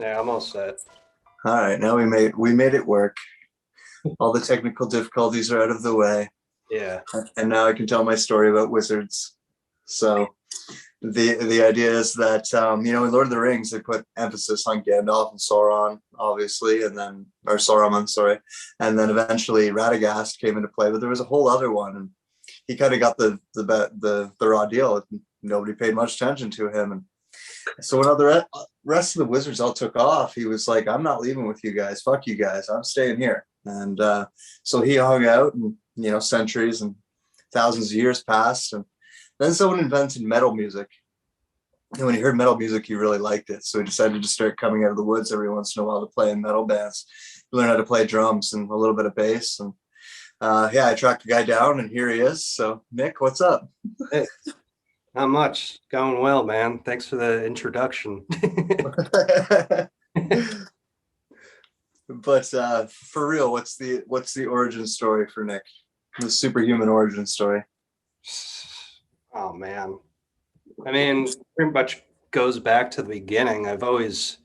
Yeah, I'm all set. All right, now we made it work. All the technical difficulties are out of the way, Yeah. and now I can tell my story about wizards. So the idea is that in Lord of the Rings they put emphasis on Gandalf and Sauron, obviously, and then or Saruman, sorry, and then eventually Radagast came into play. But there was a whole other one, and he kind of got the raw deal. Nobody paid much attention to him, and so when the rest of the wizards all took off, he was like, "I'm not leaving with you guys. Fuck you guys. I'm staying here." And so he hung out, and centuries and thousands of years passed, and then someone invented metal music. And when he heard metal music, he really liked it. So he decided to start coming out of the woods every once in a while to play in metal bands. He learned how to play drums and a little bit of bass. And yeah, I tracked the guy down, and here he is. So Nick, what's up? Hey, not much. Going well, man. Thanks for the introduction. But for real, what's the origin story for Nick? The superhuman origin story. Oh man. I mean, pretty much goes back to the beginning. I've always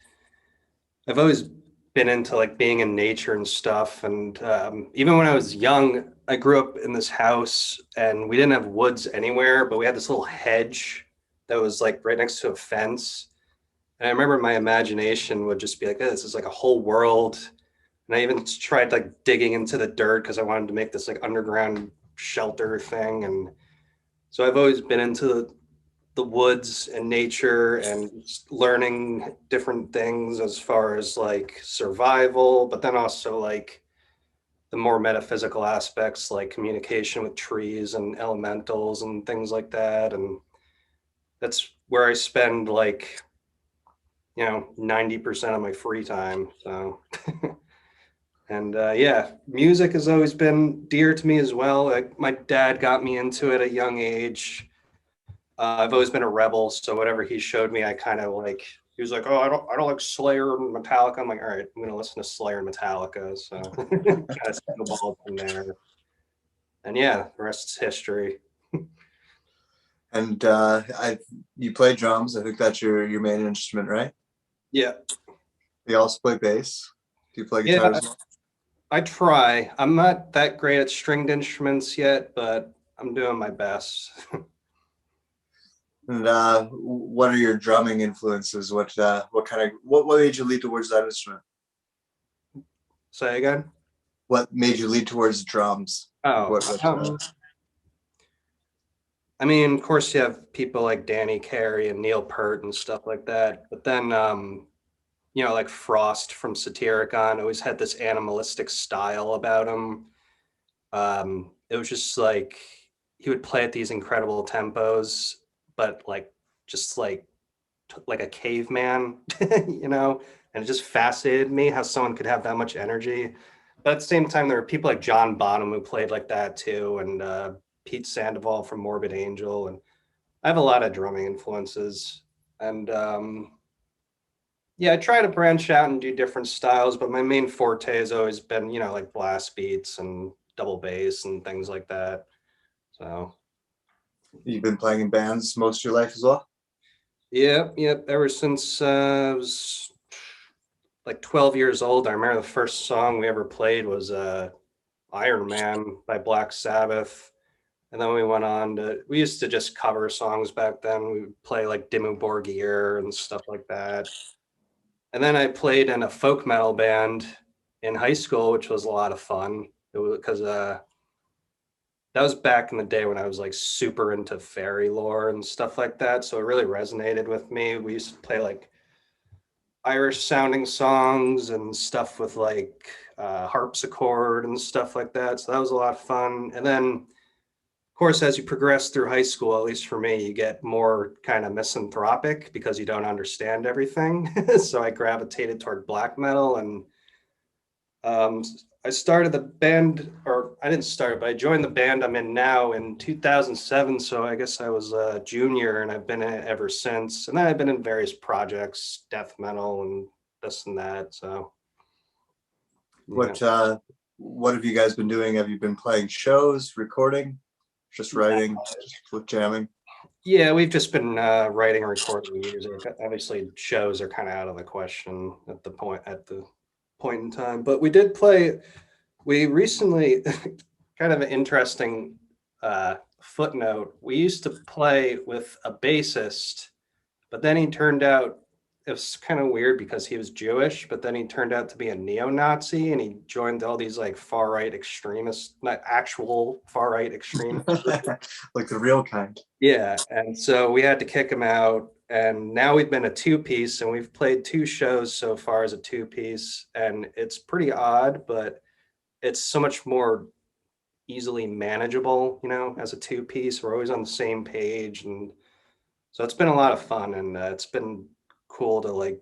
been into like being in nature and stuff. And even when I was young, I grew up in this house and we didn't have woods anywhere, but we had this little hedge that was like right next to a fence. And I remember my imagination would just be like, "Oh, this is like a whole world." And I even tried like digging into the dirt because I wanted to make this like underground shelter thing. And so I've always been into the woods and nature and learning different things as far as like survival, but then also like the more metaphysical aspects like communication with trees and elementals and things like that. And that's where I spend like, 90% of my free time. So, and yeah, music has always been dear to me as well. Like my dad got me into it at a young age. I've always been a rebel, so whatever he showed me, I kind of like. He was like, "Oh, I don't like Slayer and Metallica." I'm like, "All right, I'm gonna listen to Slayer and Metallica." So kind of snowballed from there, and yeah, the rest's history. And I you play drums. I think that's your main instrument, right? Yeah, You also play bass. Do you play guitar yeah, as well? I try. I'm not that great at stringed instruments yet, but I'm doing my best. And what are your drumming influences? What made you lead towards that instrument? Say again. What made you lead towards drums? Like Oh, what I mean, of course, you have people like Danny Carey and Neil Peart and stuff like that, but then like Frost from Satyricon always had this animalistic style about him. It was just like he would play at these incredible tempos, but like just like a caveman, you know, and it just fascinated me how someone could have that much energy. But at the same time, there were people like John Bonham who played like that too, and Pete Sandoval from Morbid Angel, and I have a lot of drumming influences. And yeah, I try to branch out and do different styles, but my main forte has always been, like blast beats and double bass and things like that. So, you've been playing in bands most of your life as well? yeah, yep. Ever since I was like 12 years old, I remember the first song we ever played was Iron Man by Black Sabbath. And then we went on we used to just cover songs back then. We would play like Dimmu Borgir and stuff like that. And then I played in a folk metal band in high school, which was a lot of fun. It was because that was back in the day when I was like super into fairy lore and stuff like that. So it really resonated with me. We used to play like Irish sounding songs and stuff with like harpsichord and stuff like that. So that was a lot of fun. And then, of course, as you progress through high school, at least for me, you get more kind of misanthropic because you don't understand everything. So I gravitated toward black metal and um, I started the band, or I didn't start, but I joined the band I'm in now in 2007. So I guess I was a junior and I've been in it ever since. And then I've been in various projects, death metal and this and that. So, yeah. What have you guys been doing? Have you been playing shows, recording, just writing, just jamming? Yeah, we've just been writing and recording music. Obviously, shows are kind of out of the question at the point in time. But we did play. We recently, kind of an interesting footnote. We used to play with a bassist, but then he turned out it was kind of weird because he was Jewish, but then he turned out to be a neo-Nazi and he joined all these like far right extremists, not actual far right extremists. Like the real kind. Yeah, and so we had to kick him out. And now we've been a two piece and we've played two shows so far as a two piece. And it's pretty odd, but it's so much more easily manageable, as a two piece. We're always on the same page. And so it's been a lot of fun. And it's been cool to like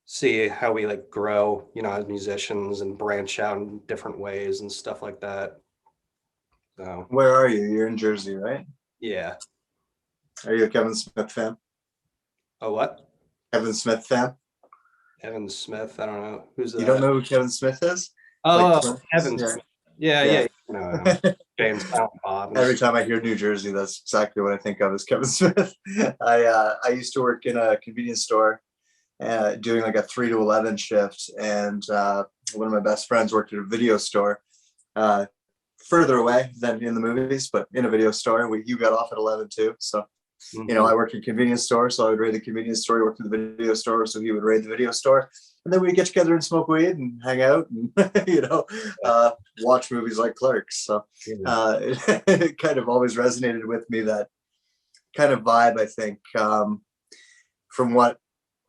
see how we like grow, as musicians and branch out in different ways and stuff like that. So, Where are you? You're in Jersey, right? yeah. Are you a Kevin Smith fan? Oh, what? Kevin Smith fan? Evan Smith. I don't know. Who's You don't that? know who Kevin Smith is? Like Oh, Prince? Evan Yeah. Smith. Yeah, yeah. Yeah. You know him. James Silent Bob. Every time I hear New Jersey, that's exactly what I think of as Kevin Smith. I used to work in a convenience store doing like a 3 to 11 shift, and one of my best friends worked at a video store uh, further away than in the movies, but in a video store. You got off at 11 too, so Mhm. I worked in a convenience store, so I would raid the convenience store. He worked in the video store, so he would raid the video store, and then we'd get together and smoke weed and hang out and watch movies like Clerks. So Yeah. it kind of always resonated with me, that kind of vibe. I think from what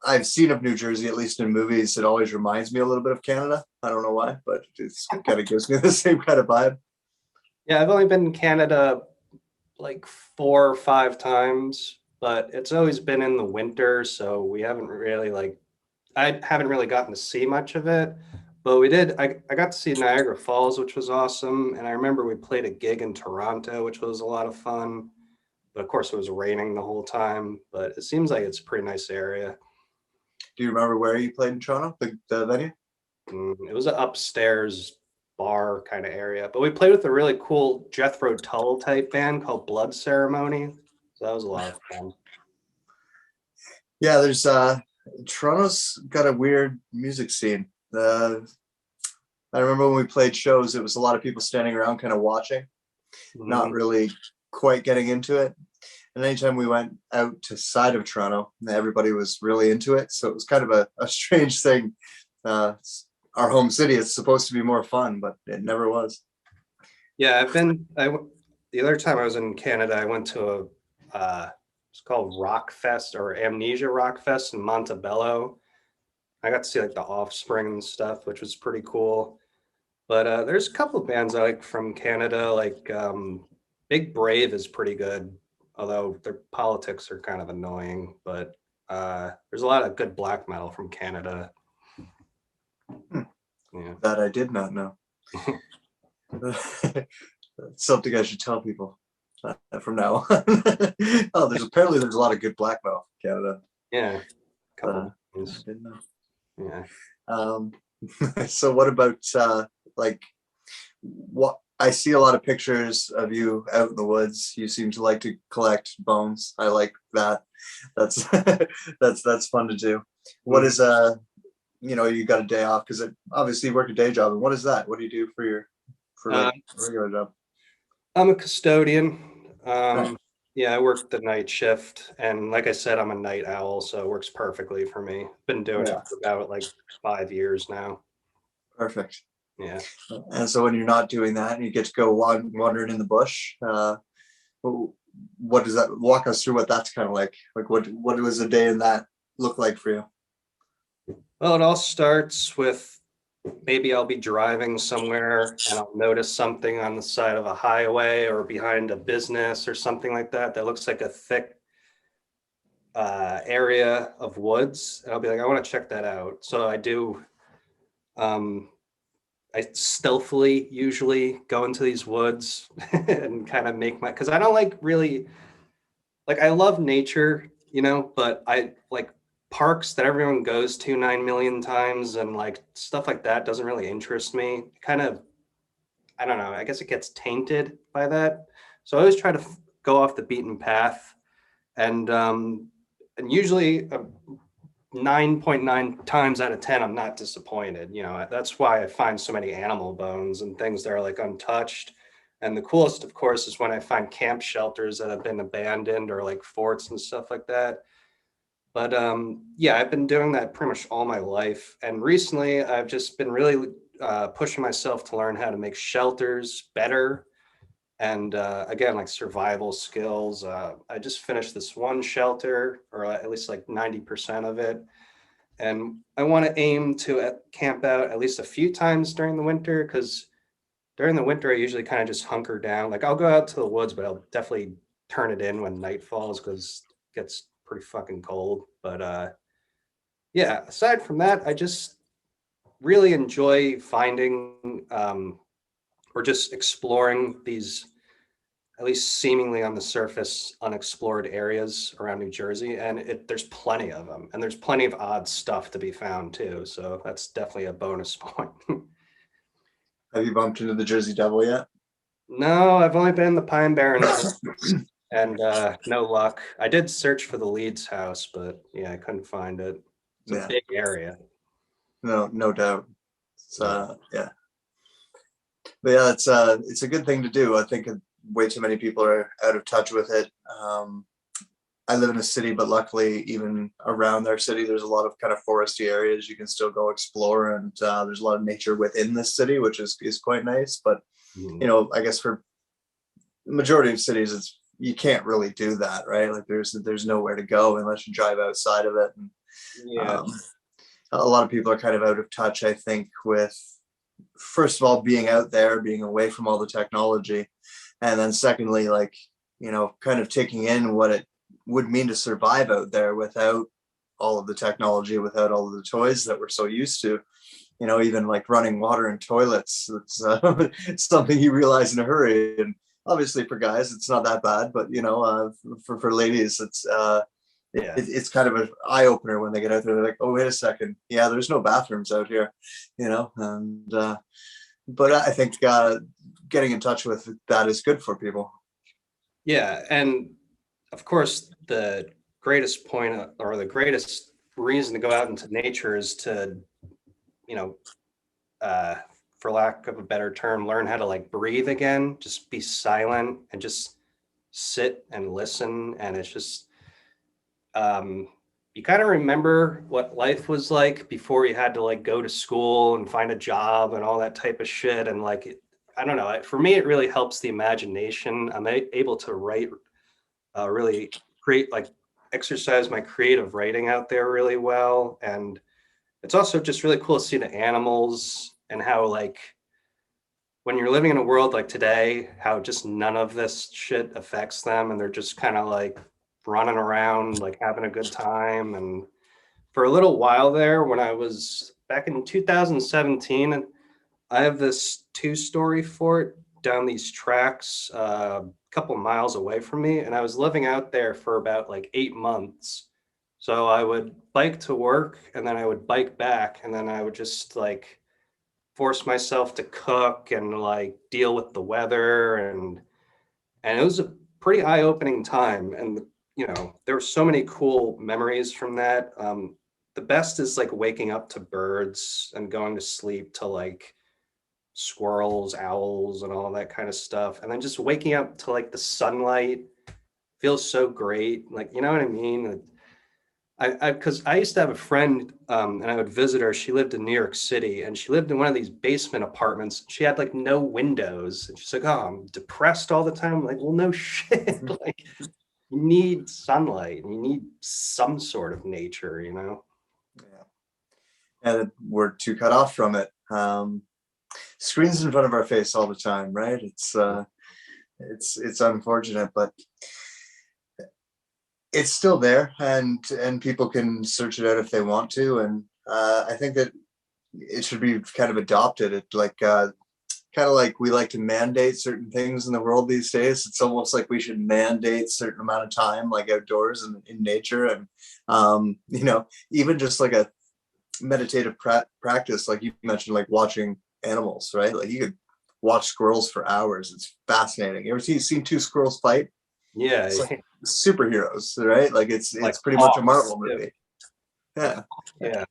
I've seen of New Jersey, at least in movies, it always reminds me a little bit of Canada. I don't know why, but it kind of gives me the same kind of vibe. Yeah, I've only been in Canada like 4 or 5 times, but it's always been in the winter, so we haven't really like I haven't really gotten to see much of it. But we did. I got to see Niagara Falls, which was awesome, and I remember we played a gig in Toronto, which was a lot of fun. But of course, it was raining the whole time. But it seems like it's a pretty nice area. Do you remember where you played in Toronto, the venue? It was an upstairs bar kind of area, but we played with a really cool Jethro Tull type band called Blood Ceremony. So that was a lot of fun. Yeah, there's Toronto's got a weird music scene. I remember when we played shows, it was a lot of people standing around kind of watching, not Mhm. really quite getting into it. And anytime we went out to side of Toronto, everybody was really into it. So it was kind of a strange thing. It's our home city, it's supposed to be more fun, but it never was. Yeah, the other time I was in Canada, I went to it's called Rock Fest or Amnesia Rock Fest in Montebello. I got to see like the Offspring and stuff, which was pretty cool. But there's a couple of bands I like from Canada, like Big Brave is pretty good, although their politics are kind of annoying. But there's a lot of good black metal from Canada. Hmm, Yeah. that I did not know. That's something I should tell people from now on. Oh, there's a lot of good black metal in Canada. Yeah. Uh, Couple I bands. didn't know. Yeah. Um, so what about like what I see a lot of pictures of you out in the woods. You seem to like to collect bones. I like that. That's that's fun to do. What Mhm. is you got a day off because obviously you work a day job. And what is that? What do you do for Uh, like a regular job? I'm a custodian. Right. Yeah, I work the night shift, and like I said, I'm a night owl, so it works perfectly for me. Been doing it Yeah, for about like 5 years now. perfect. Yeah. And so when you're not doing that and you get to go wandering in the bush, what does that walk us through what that's kind of like? Like what does a day in that look like for you? Well, it all starts with maybe I'll be driving somewhere and I'll notice something on the side of a highway or behind a business or something like that that looks like a thick area of woods. And I'll be like, I want to check that out. So I do. Um, I stealthily usually go into these woods and kind of make my because I don't like really like I love nature, but I like parks that everyone goes to 9 million times and like stuff like that doesn't really interest me. Kind of, I don't know. I guess it gets tainted by that. So I always try to go off the beaten path, and usually 9.9 times out of 10, I'm not disappointed. You know, that's why I find so many animal bones and things that are like untouched. And the coolest, of course, is when I find camp shelters that have been abandoned or like forts and stuff like that. But yeah, I've been doing that pretty much all my life. And recently, I've just been really pushing myself to learn how to make shelters better. And again, like survival skills. I just finished this one shelter, or at least like 90% of it. And I want to aim to camp out at least a few times during the winter, because during the winter, I usually kind of just hunker down. Like I'll go out to the woods, but I'll definitely turn it in when night falls because it gets pretty fucking cold. But yeah, aside from that, I just really enjoy finding or just exploring these, at least seemingly on the surface, unexplored areas around New Jersey. And there's plenty of them. And there's plenty of odd stuff to be found too. So that's definitely a bonus point. Have you bumped into the Jersey Devil yet? No, I've only been in the Pine Barrens and no luck. I did search for the Leeds house, but yeah, I couldn't find it. It's a Yeah, big area. no doubt. It's, Yeah. yeah, but yeah, it's a good thing to do. I think way too many people are out of touch with it. I live in a city, but luckily, even around our city, there's a lot of kind of foresty areas you can still go explore, and there's a lot of nature within the city, which is quite nice. But Mhm. you know, I guess for the majority of cities, it's you can't really do that, right? Like there's nowhere to go unless you drive outside of it. And Yeah. um, a lot of people are kind of out of touch, I think, with first of all being out there, being away from all the technology, and then secondly, like you know, kind of taking in what it would mean to survive out there without all of the technology, without all of the toys that we're so used to. You know, even like running water in toilets, it's something you realize in a hurry. And obviously for guys, it's not that bad, but you know, for ladies, Yeah. it's kind of an eye opener when they get out there. They're like, oh, wait a second. Yeah, there's no bathrooms out here, you know, and, but I think getting in touch with that is good for people. Yeah. And of course, the greatest point or the greatest reason to go out into nature is to, you know, uh, for lack of a better term, learn how to like breathe again, just be silent and just sit and listen. And it's just, um, you kind of remember what life was like before you had to like go to school and find a job and all that type of shit. And like, I don't know, for me, it really helps the imagination. I'm able to write, really create, like, exercise my creative writing out there really well. And it's also just really cool to see the animals and how, like, when you're living in a world like today, how just none of this shit affects them and they're just kind of like running around, like having a good time. And for a little while there, when I was back in 2017, I have this two-story fort down these tracks, a couple miles away from me, and I was living out there for about like 8 months. So I would bike to work, and then I would bike back, and then I would just like force myself to cook and like deal with the weather, and it was a pretty eye-opening time. And you know, there were so many cool memories from that. The best is like waking up to birds and going to sleep to like squirrels, owls, and all that kind of stuff. And then just waking up to like the sunlight feels so great. Like, you know what I mean? Because I used to have a friend, and I would visit her. She lived in New York City, and she lived in one of these basement apartments. She had like no windows, and she's like, "Oh, I'm depressed all the time." I'm like, well, no shit. Like, you need sunlight, and you need some sort of nature, you know? Yeah. And we're too cut off from it. Screens in front of our face all the time, right? It's unfortunate, but it's still there, and people can search it out if they want to. And I think that it should be kind of adopted. It like kind of like we like to mandate certain things in the world these days. It's almost like we should mandate certain amount of time, like outdoors and in nature, and you know, even just like a meditative practice, like you mentioned, like watching animals, right? Like you could watch squirrels for hours. It's fascinating. You ever seen two squirrels fight? Yeah, It's like superheroes, right? Like like it's pretty much a Hawks. Marvel movie. Yeah. Yeah,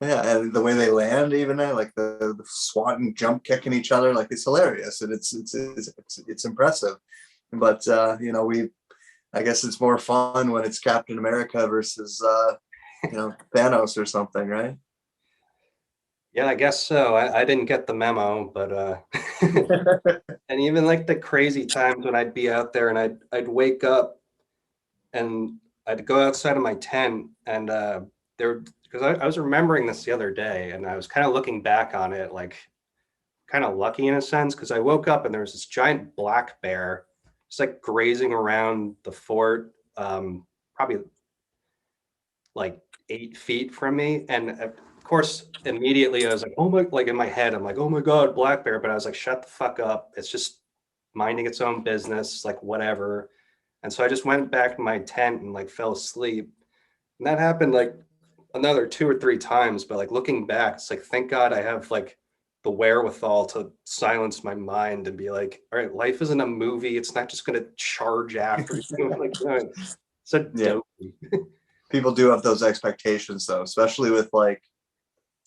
Yeah, and the way they land, even like the swat and jump kicking each other, like it's hilarious and it's impressive. But we I guess it's more fun when it's Captain America versus Thanos or something, right? yeah, I guess so. I didn't get the memo, but and even like the crazy times when I'd be out there and I'd wake up and I'd go outside of my tent and there because I was remembering this the other day and I was kind of looking back on it like kind of lucky in a sense because I woke up and there was this giant black bear just like grazing around the fort, probably like 8 feet from me. And of course, immediately I was like, oh my, like in my head, I'm like, oh my God, black bear. But I was like, shut the fuck up. It's just minding its own business, like whatever. And so I just went back to my tent and like fell asleep. And that happened like another 2 or 3 times. But like looking back, it's like, thank God I have like the wherewithal to silence my mind and be like, all right, life isn't a movie. It's not just going to charge after you. Like, no, it's a Yeah. dope. People do have those expectations though, especially with like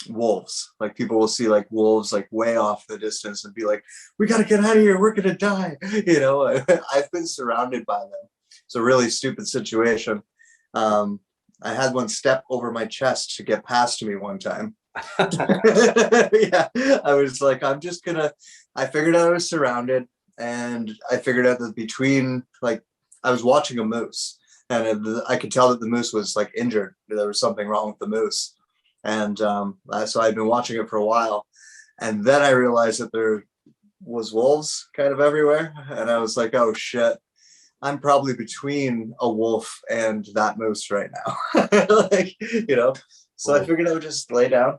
wolves. Like people will see like wolves like way off the distance and be like, we got to get out of here, we're gonna die. I've been surrounded by them. It's a really stupid situation. I had one step over my chest to get past me one time. Yeah, I was like, I figured out I was surrounded, and I figured out that between like I was watching a moose, and I could tell that the moose was like injured. There was something wrong with the moose, and so I'd been watching it for a while, and then I realized that there was wolves kind of everywhere, and I was like, oh shit, I'm probably between a wolf and that moose right now. So I figured I would just lay down,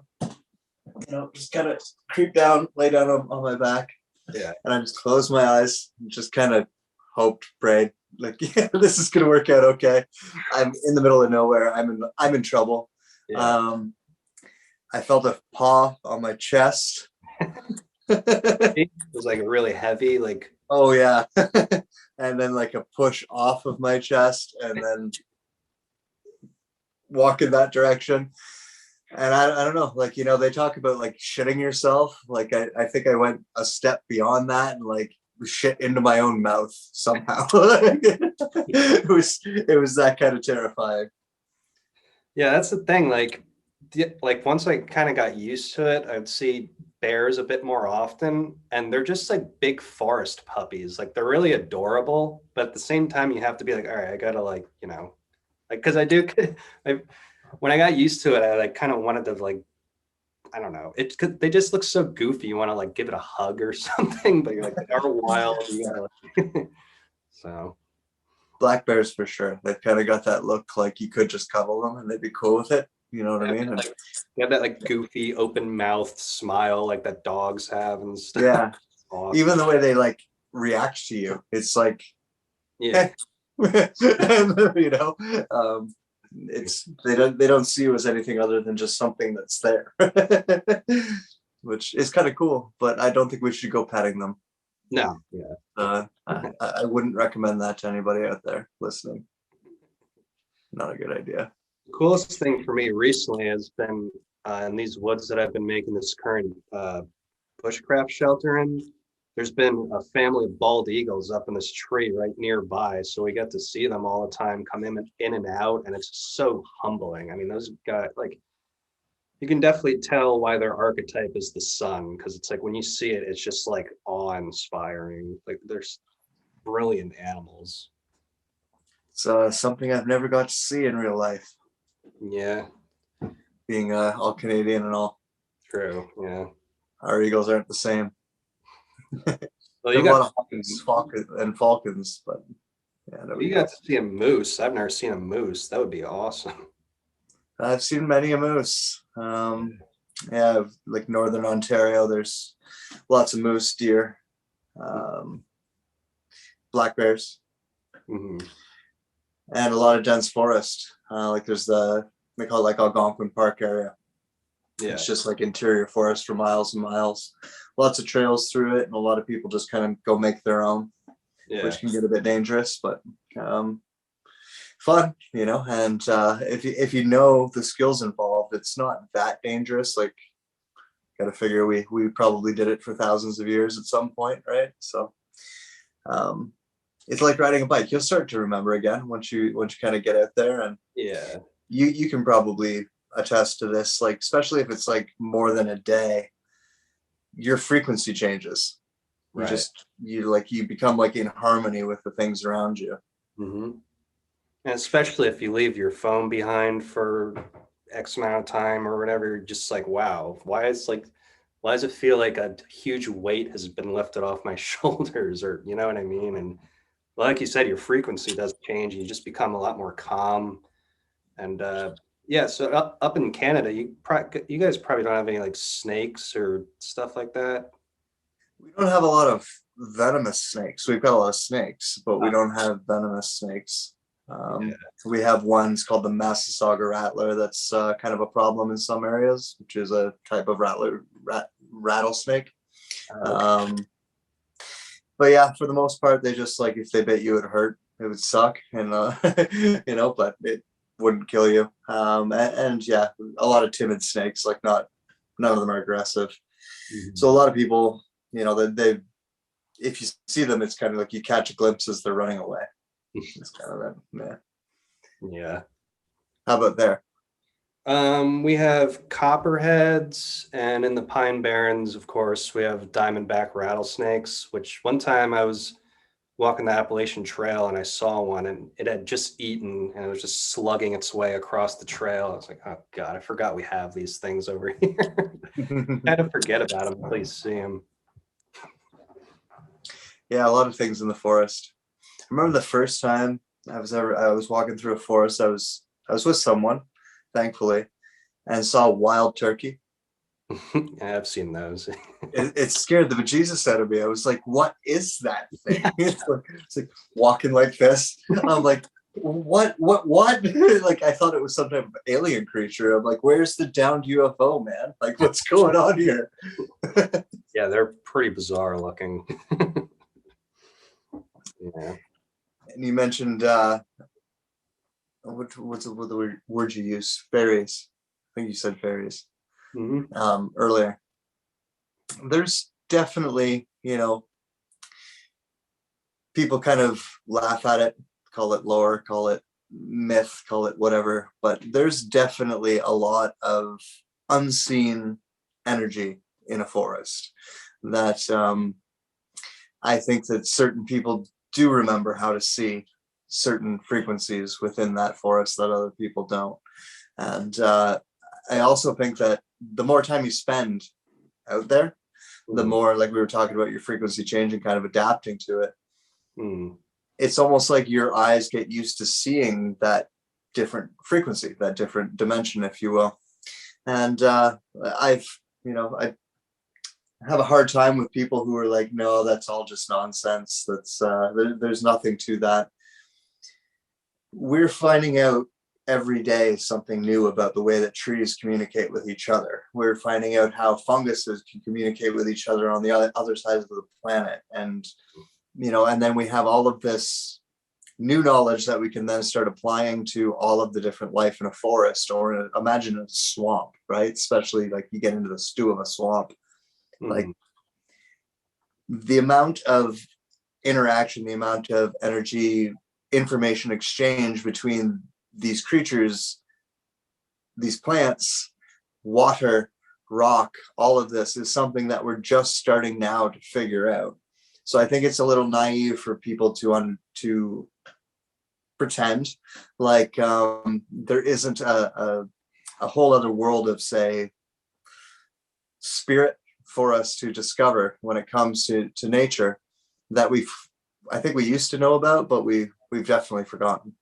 just kind of creep down, lay down on my back. Yeah. And I just closed my eyes and just kind of hoped, prayed, like, yeah, this is gonna work out okay. I'm in the middle of nowhere. I'm in trouble. Yeah. I felt a paw on my chest. It was like really heavy, like Oh yeah. And then like a push off of my chest and then walk in that direction. And I don't know, like, they talk about like shitting yourself. Like I think I went a step beyond that and like shit into my own mouth somehow. It was that kind of terrifying. yeah, that's the thing. Like once I kind of got used to it, I'd see bears a bit more often, and they're just like big forest puppies. Like they're really adorable, but at the same time, you have to be like, all right, I gotta like, like because I do. I when I got used to it, I like kind of wanted to like, I don't know, it cause they just look so goofy. You want to like give it a hug or something, but you're like they are wild. You gotta like, so. Black bears for sure. They've kind of got that look like you could just cuddle them and they'd be cool with it. You know what I mean? Like, they have that like goofy open mouthed smile like that dogs have and stuff. Yeah. Awesome. Even the way they like react to you, it's like, yeah. you know, it's they don't see you as anything other than just something that's there, which is kind of cool. But I don't think we should go petting them. No. Yeah. I wouldn't recommend that to anybody out there listening. Not a good idea. Coolest thing for me recently has been in these woods that I've been making this current bushcraft shelter in. There's been a family of bald eagles up in this tree right nearby, so we get to see them all the time, come in and out, and it's so humbling. I mean, those guys, like, you can definitely tell why their archetype is the sun, because it's like when you see it, it's just like awe-inspiring. Like, they're brilliant animals. It's something I've never got to see in real life, Yeah, being all Canadian and all. true. Yeah. Our eagles aren't the same. Well, There's you a lot got of falcons, but yeah, you got to see a moose. I've never seen a moose. That would be awesome. I've seen many a moose. Yeah, like northern Ontario, there's lots of moose, deer, black bears, Mhm. and a lot of dense forest. Like there's they call it like Algonquin Park area. Yeah. It's just like interior forest for miles and miles. Lots of trails through it, and a lot of people just kind of go make their own. Yeah. which can get a bit dangerous, but um, fun, and if you know the skills involved, it's not that dangerous. Like, got to figure we probably did it for thousands of years at some point, right? So um, it's like riding a bike. You'll start to remember again once you kind of get out there, and Yeah. you can probably attest to this. Like, especially if it's like more than a day, your frequency changes. Right. You become like in harmony with the things around you. Hmm. And especially if you leave your phone behind for X amount of time or whatever, you're just like, wow, why does it feel like a huge weight has been lifted off my shoulders? Or you know what I mean? And like you said, your frequency does change. You just become a lot more calm. And yeah, so up in Canada, you guys probably don't have any like snakes or stuff like that. We don't have a lot of venomous snakes. We've got a lot of snakes, but we Ah, don't have venomous snakes. yeah. We have ones called the Massasauga rattler. That's kind of a problem in some areas, which is a type of rattlesnake. Okay. Um, but yeah, for the most part, they just like if they bit you, it hurt. It would suck, and but it wouldn't kill you. And yeah, a lot of timid snakes. Like not none of them are aggressive. Mhm. So a lot of people, they if you see them, it's kind of like you catch a glimpse as they're running away. It's kind of that. Yeah. Yeah. How about there? We have copperheads, and in the Pine Barrens, of course, we have diamondback rattlesnakes, which one time I was walking the Appalachian Trail and I saw one and it had just eaten and it was just slugging its way across the trail. I was like, oh God, I forgot we have these things over here. Kind of forget about them until you see them. Yeah, a lot of things in the forest. I remember the first time I was walking through a forest. I was with someone, thankfully, and saw a wild turkey. Yeah, I've seen those. It scared the bejesus out of me. I was like, "What is that thing?" It's like walking like this. I'm like, "What?" Like I thought it was some type of alien creature. I'm like, "Where's the downed UFO, man? Like, what's going on here?" Yeah, they're pretty bizarre looking. Yeah. And you mentioned what the word you use? Fairies. I think you said fairies Hmm. earlier. There's definitely, people kind of laugh at it, call it lore, call it myth, call it whatever, but there's definitely a lot of unseen energy in a forest that I think that certain people do remember how to see certain frequencies within that forest that other people don't. And I also think that the more time you spend out there, the Mm. more, like we were talking about, your frequency changing, kind of adapting to it. Mm. It's almost like your eyes get used to seeing that different frequency, that different dimension, if you will. And I've, I have a hard time with people who are like, no, that's all just nonsense. There's nothing to that. We're finding out every day something new about the way that trees communicate with each other. We're finding out how funguses can communicate with each other on the other side of the planet. And then we have all of this new knowledge that we can then start applying to all of the different life in a forest, or imagine a swamp, right? Especially like you get into the stew of a swamp. Like Mm. the amount of interaction, the amount of energy, information exchange between these creatures, these plants, water, rock, all of this is something that we're just starting now to figure out. So I think it's a little naive for people to pretend like there isn't a whole other world of, say, spirit for us to discover when it comes to nature that I think we used to know about, but we've definitely forgotten.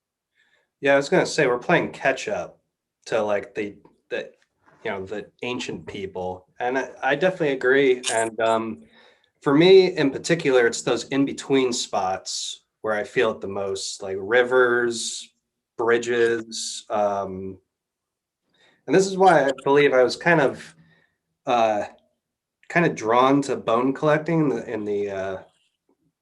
Yeah, I was gonna say we're playing catch up to like the ancient people, and I definitely agree. And for me in particular, it's those in between spots where I feel it the most, like rivers, bridges, and this is why I believe I was uh, kind of drawn to bone collecting in the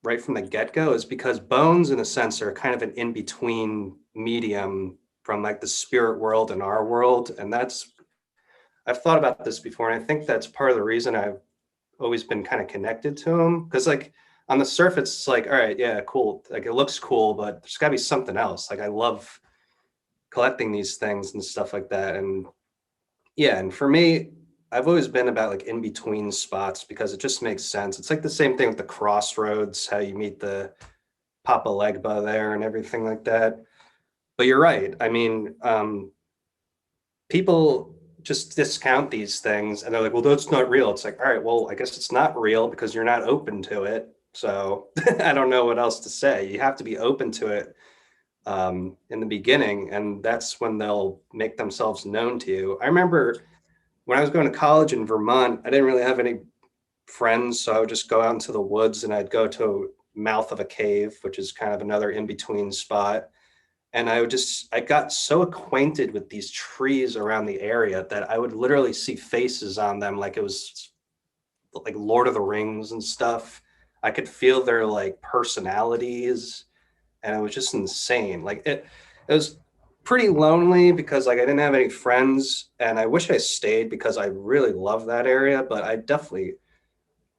right from the get-go is because bones, in a sense, are kind of an in-between medium from like the spirit world and our world. And that's, I've thought about this before, and I think that's part of the reason I've always been kind of connected to them. Because like on the surface, it's like, all right, yeah, cool. Like it looks cool, but there's gotta be something else. Like I love collecting these things and stuff like that. And yeah, and for me, I've always been about like in between spots because it just makes sense. It's like the same thing with the crossroads, how you meet the Papa Legba there and everything like that. But you're right. I mean, people just discount these things and they're like, well, that's not real. It's like, all right, well, I guess it's not real because you're not open to it. So I don't know what else to say. You have to be open to it in the beginning, and that's when they'll make themselves known to you. I remember when I was going to college in Vermont, I didn't really have any friends, so I would just go out into the woods and I'd go to mouth of a cave, which is kind of another in between spot. And I got so acquainted with these trees around the area that I would literally see faces on them like it was like Lord of the Rings and stuff. I could feel their like personalities, and it was just insane. Like it was pretty lonely because like I didn't have any friends, and I wish I stayed because I really love that area. But I definitely,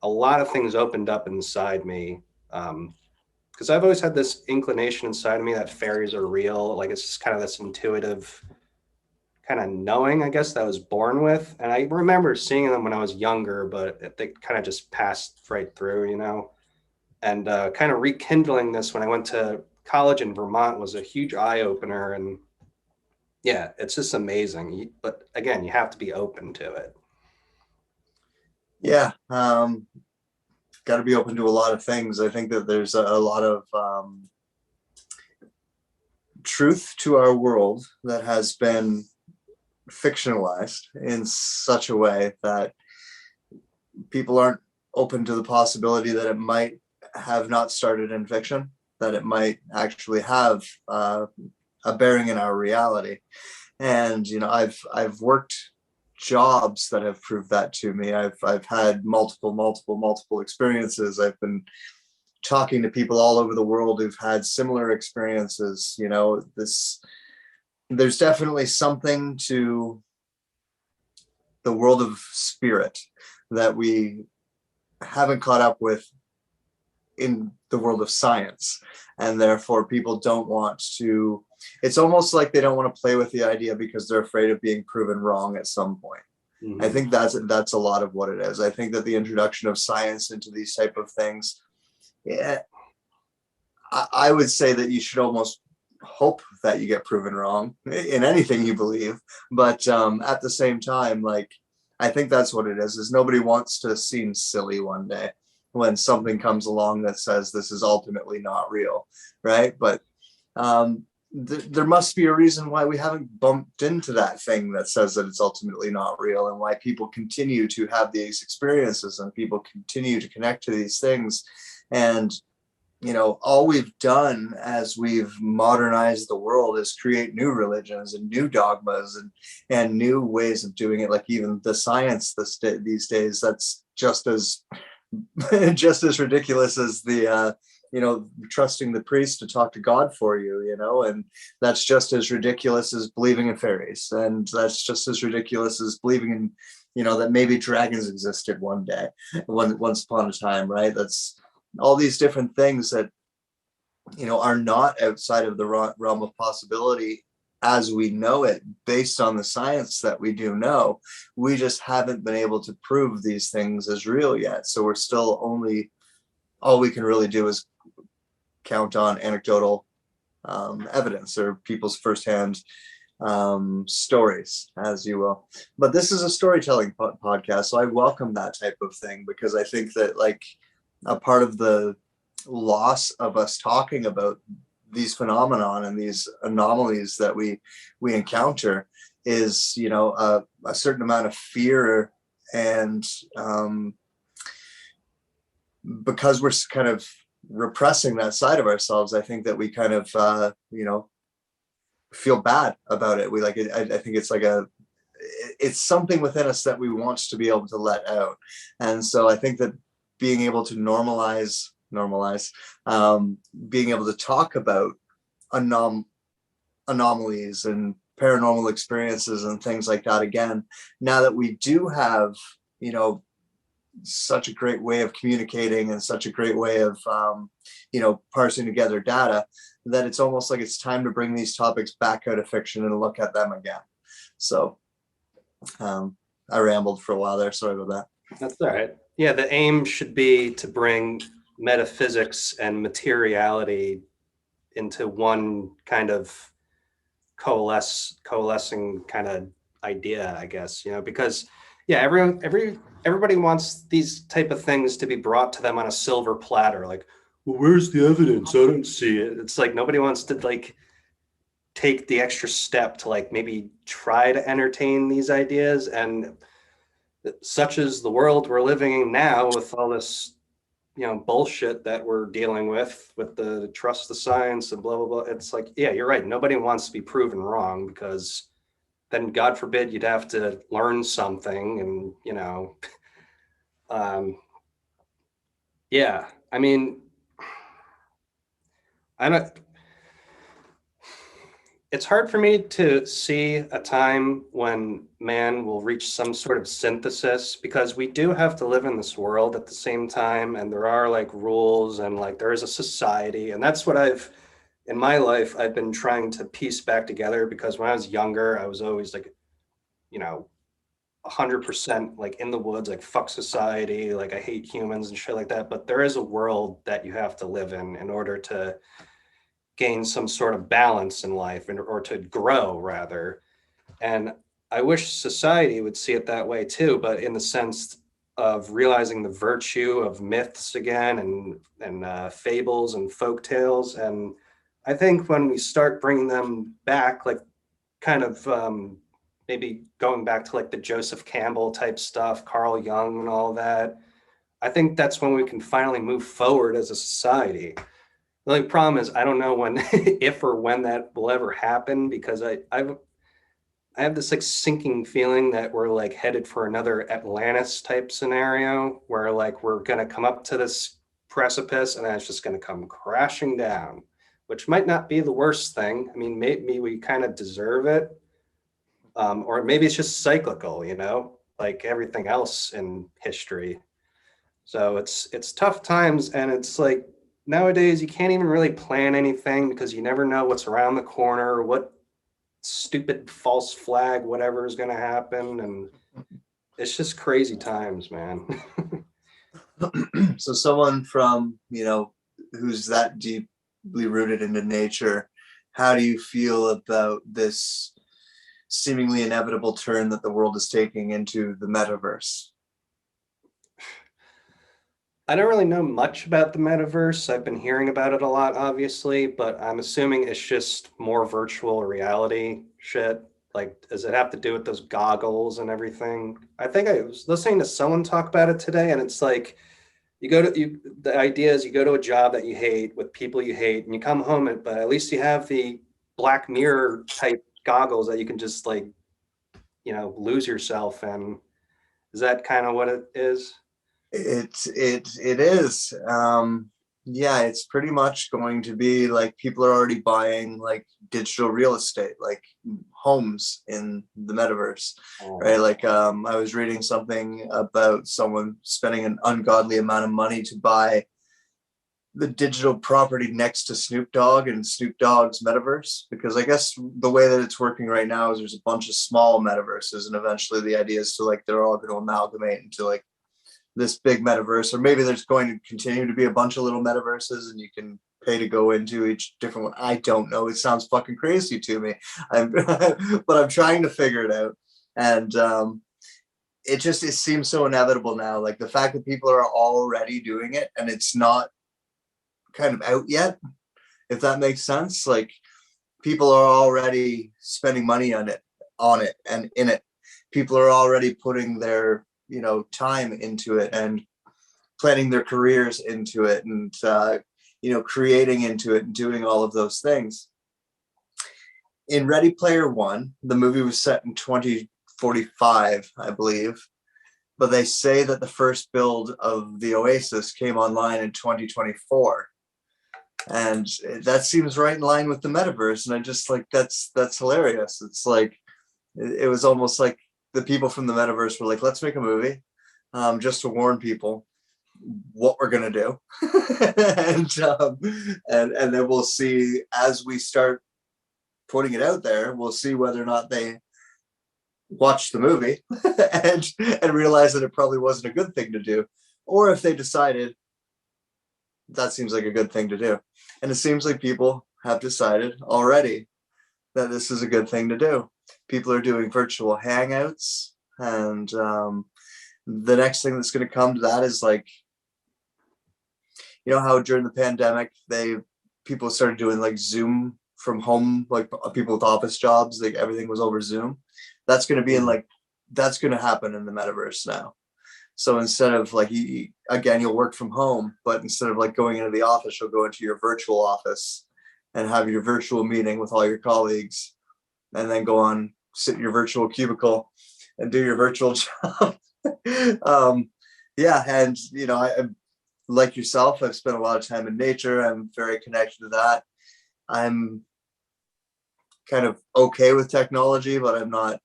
a lot of things opened up inside me. Because I've always had this inclination inside of me that fairies are real. Like it's just kind of this intuitive kind of knowing, I guess, that I was born with. And I remember seeing them when I was younger, but they kind of just passed right through, you know. And kind of rekindling this when I went to college in Vermont was a huge eye opener. And yeah, it's just amazing. But again, you have to be open to it. Yeah, got to be open to a lot of things. I think that there's a lot of truth to our world that has been fictionalized in such a way that people aren't open to the possibility that it might have not started in fiction, that it might actually have a bearing in our reality. And you know, I've worked jobs that have proved that to me. I've had multiple experiences. I've been talking to people all over the world who've had similar experiences. You know, there's definitely something to the world of spirit that we haven't caught up with in the world of science, and therefore people don't want to, it's almost like they don't want to play with the idea because they're afraid of being proven wrong at some point. I think that's a lot of what it is. I think that the introduction of science into these type of things, yeah, I would say that you should almost hope that you get proven wrong in anything you believe, but at the same time, like, I think that's what it is nobody wants to seem silly one day when something comes along that says this is ultimately not real, right? But there must be a reason why we haven't bumped into that thing that says that it's ultimately not real, and why people continue to have these experiences and people continue to connect to these things. And you know, all we've done as we've modernized the world is create new religions and new dogmas and new ways of doing it. Like even the science these days, that's just as just as ridiculous as the you know, trusting the priest to talk to God for you, you know, and that's just as ridiculous as believing in fairies, and that's just as ridiculous as believing in, you know, that maybe dragons existed one day, once upon a time, right? That's all these different things that, you know, are not outside of the realm of possibility as we know it, based on the science that we do know. We just haven't been able to prove these things as real yet. So we're still only, all we can really do is count on anecdotal evidence or people's firsthand stories, as you will. But this is a storytelling podcast, so I welcome that type of thing, because I think that, like, a part of the loss of us talking about these phenomenon and these anomalies that we encounter is, you know, a certain amount of fear. And because we're kind of repressing that side of ourselves, I think that we kind of you know, feel bad about it. We like it. I think it's like it's something within us that we want to be able to let out. And so I think that being able to normalize normalize, being able to talk about anomalies and paranormal experiences and things like that again, now that we do have, such a great way of communicating and such a great way of, parsing together data, that it's almost like it's time to bring these topics back out of fiction and look at them again. So I rambled for a while there. Sorry about that. That's all right. Yeah, the aim should be to bring metaphysics and materiality into one kind of coalescing kind of idea, I guess, because yeah, everybody wants these type of things to be brought to them on a silver platter. Like, well, where's the evidence? I don't see it. It's like nobody wants to like take the extra step to like maybe try to entertain these ideas. And such as the world we're living in now with all this bullshit that we're dealing with the trust the science and blah blah blah, it's like, yeah, you're right, nobody wants to be proven wrong, because then god forbid you'd have to learn something. And yeah, I mean, I don't it's hard for me to see a time when man will reach some sort of synthesis, because we do have to live in this world at the same time, and there are like rules, and like there is a society, and that's what in my life I've been trying to piece back together. Because when I was younger, I was always like, 100% like in the woods, like fuck society, like I hate humans and shit like that. But there is a world that you have to live in order to gain some sort of balance in life, or to grow rather. And I wish society would see it that way too, but in the sense of realizing the virtue of myths again, and fables and folk tales. And I think when we start bringing them back, like kind of maybe going back to like the Joseph Campbell type stuff, Carl Jung and all that, I think that's when we can finally move forward as a society. The only problem is I don't know when, if or when that will ever happen, because I have this like sinking feeling that we're like headed for another Atlantis type scenario, where like we're gonna come up to this precipice and then it's just gonna come crashing down, which might not be the worst thing. I mean, maybe we kind of deserve it, or maybe it's just cyclical, like everything else in history. So it's tough times, and it's like nowadays you can't even really plan anything, because you never know what's around the corner, what stupid false flag, whatever is going to happen. And it's just crazy times, man. So someone from, who's that deeply rooted into nature, how do you feel about this seemingly inevitable turn that the world is taking into the metaverse? I don't really know much about the metaverse. I've been hearing about it a lot, obviously, but I'm assuming it's just more virtual reality shit. Like, does it have to do with those goggles and everything? I think I was listening to someone talk about it today, and it's like the idea is you go to a job that you hate with people you hate, and you come home, but at least you have the Black Mirror type goggles that you can just like, lose yourself in. Is that kind of what it is? It is. Yeah, it's pretty much going to be like people are already buying like digital real estate, like homes in the metaverse, right? Like I was reading something about someone spending an ungodly amount of money to buy the digital property next to Snoop Dogg and Snoop Dogg's metaverse, because I guess the way that it's working right now is there's a bunch of small metaverses, and eventually the idea is to like they're all going to amalgamate into like this big metaverse, or maybe there's going to continue to be a bunch of little metaverses and you can pay to go into each different one. I don't know. It sounds fucking crazy to me. But I'm trying to figure it out. And it seems so inevitable now. Like the fact that people are already doing it and it's not kind of out yet, if that makes sense. Like people are already spending money on it and in it. People are already putting their time into it and planning their careers into it, and creating into it and doing all of those things. In Ready Player One, the movie was set in 2045, I believe, but they say that the first build of the Oasis came online in 2024. And that seems right in line with the metaverse. And I just like, that's hilarious. It's like, it was almost like the people from the metaverse were like, let's make a movie, just to warn people what we're gonna do. And then we'll see, as we start putting it out there, we'll see whether or not they watch the movie and realize that it probably wasn't a good thing to do, or if they decided that seems like a good thing to do. And it seems like people have decided already that this is a good thing to do. People are doing virtual hangouts, and the next thing that's going to come to that is like, you know how during the pandemic people started doing like Zoom from home, like people with office jobs, like everything was over Zoom. That's going to be that's going to happen in the metaverse now. So instead of like, you'll work from home, but instead of like going into the office, you'll go into your virtual office and have your virtual meeting with all your colleagues, and then go on, sit in your virtual cubicle and do your virtual job. Yeah. And, I, like yourself, I've spent a lot of time in nature. I'm very connected to that. I'm kind of okay with technology, but I'm not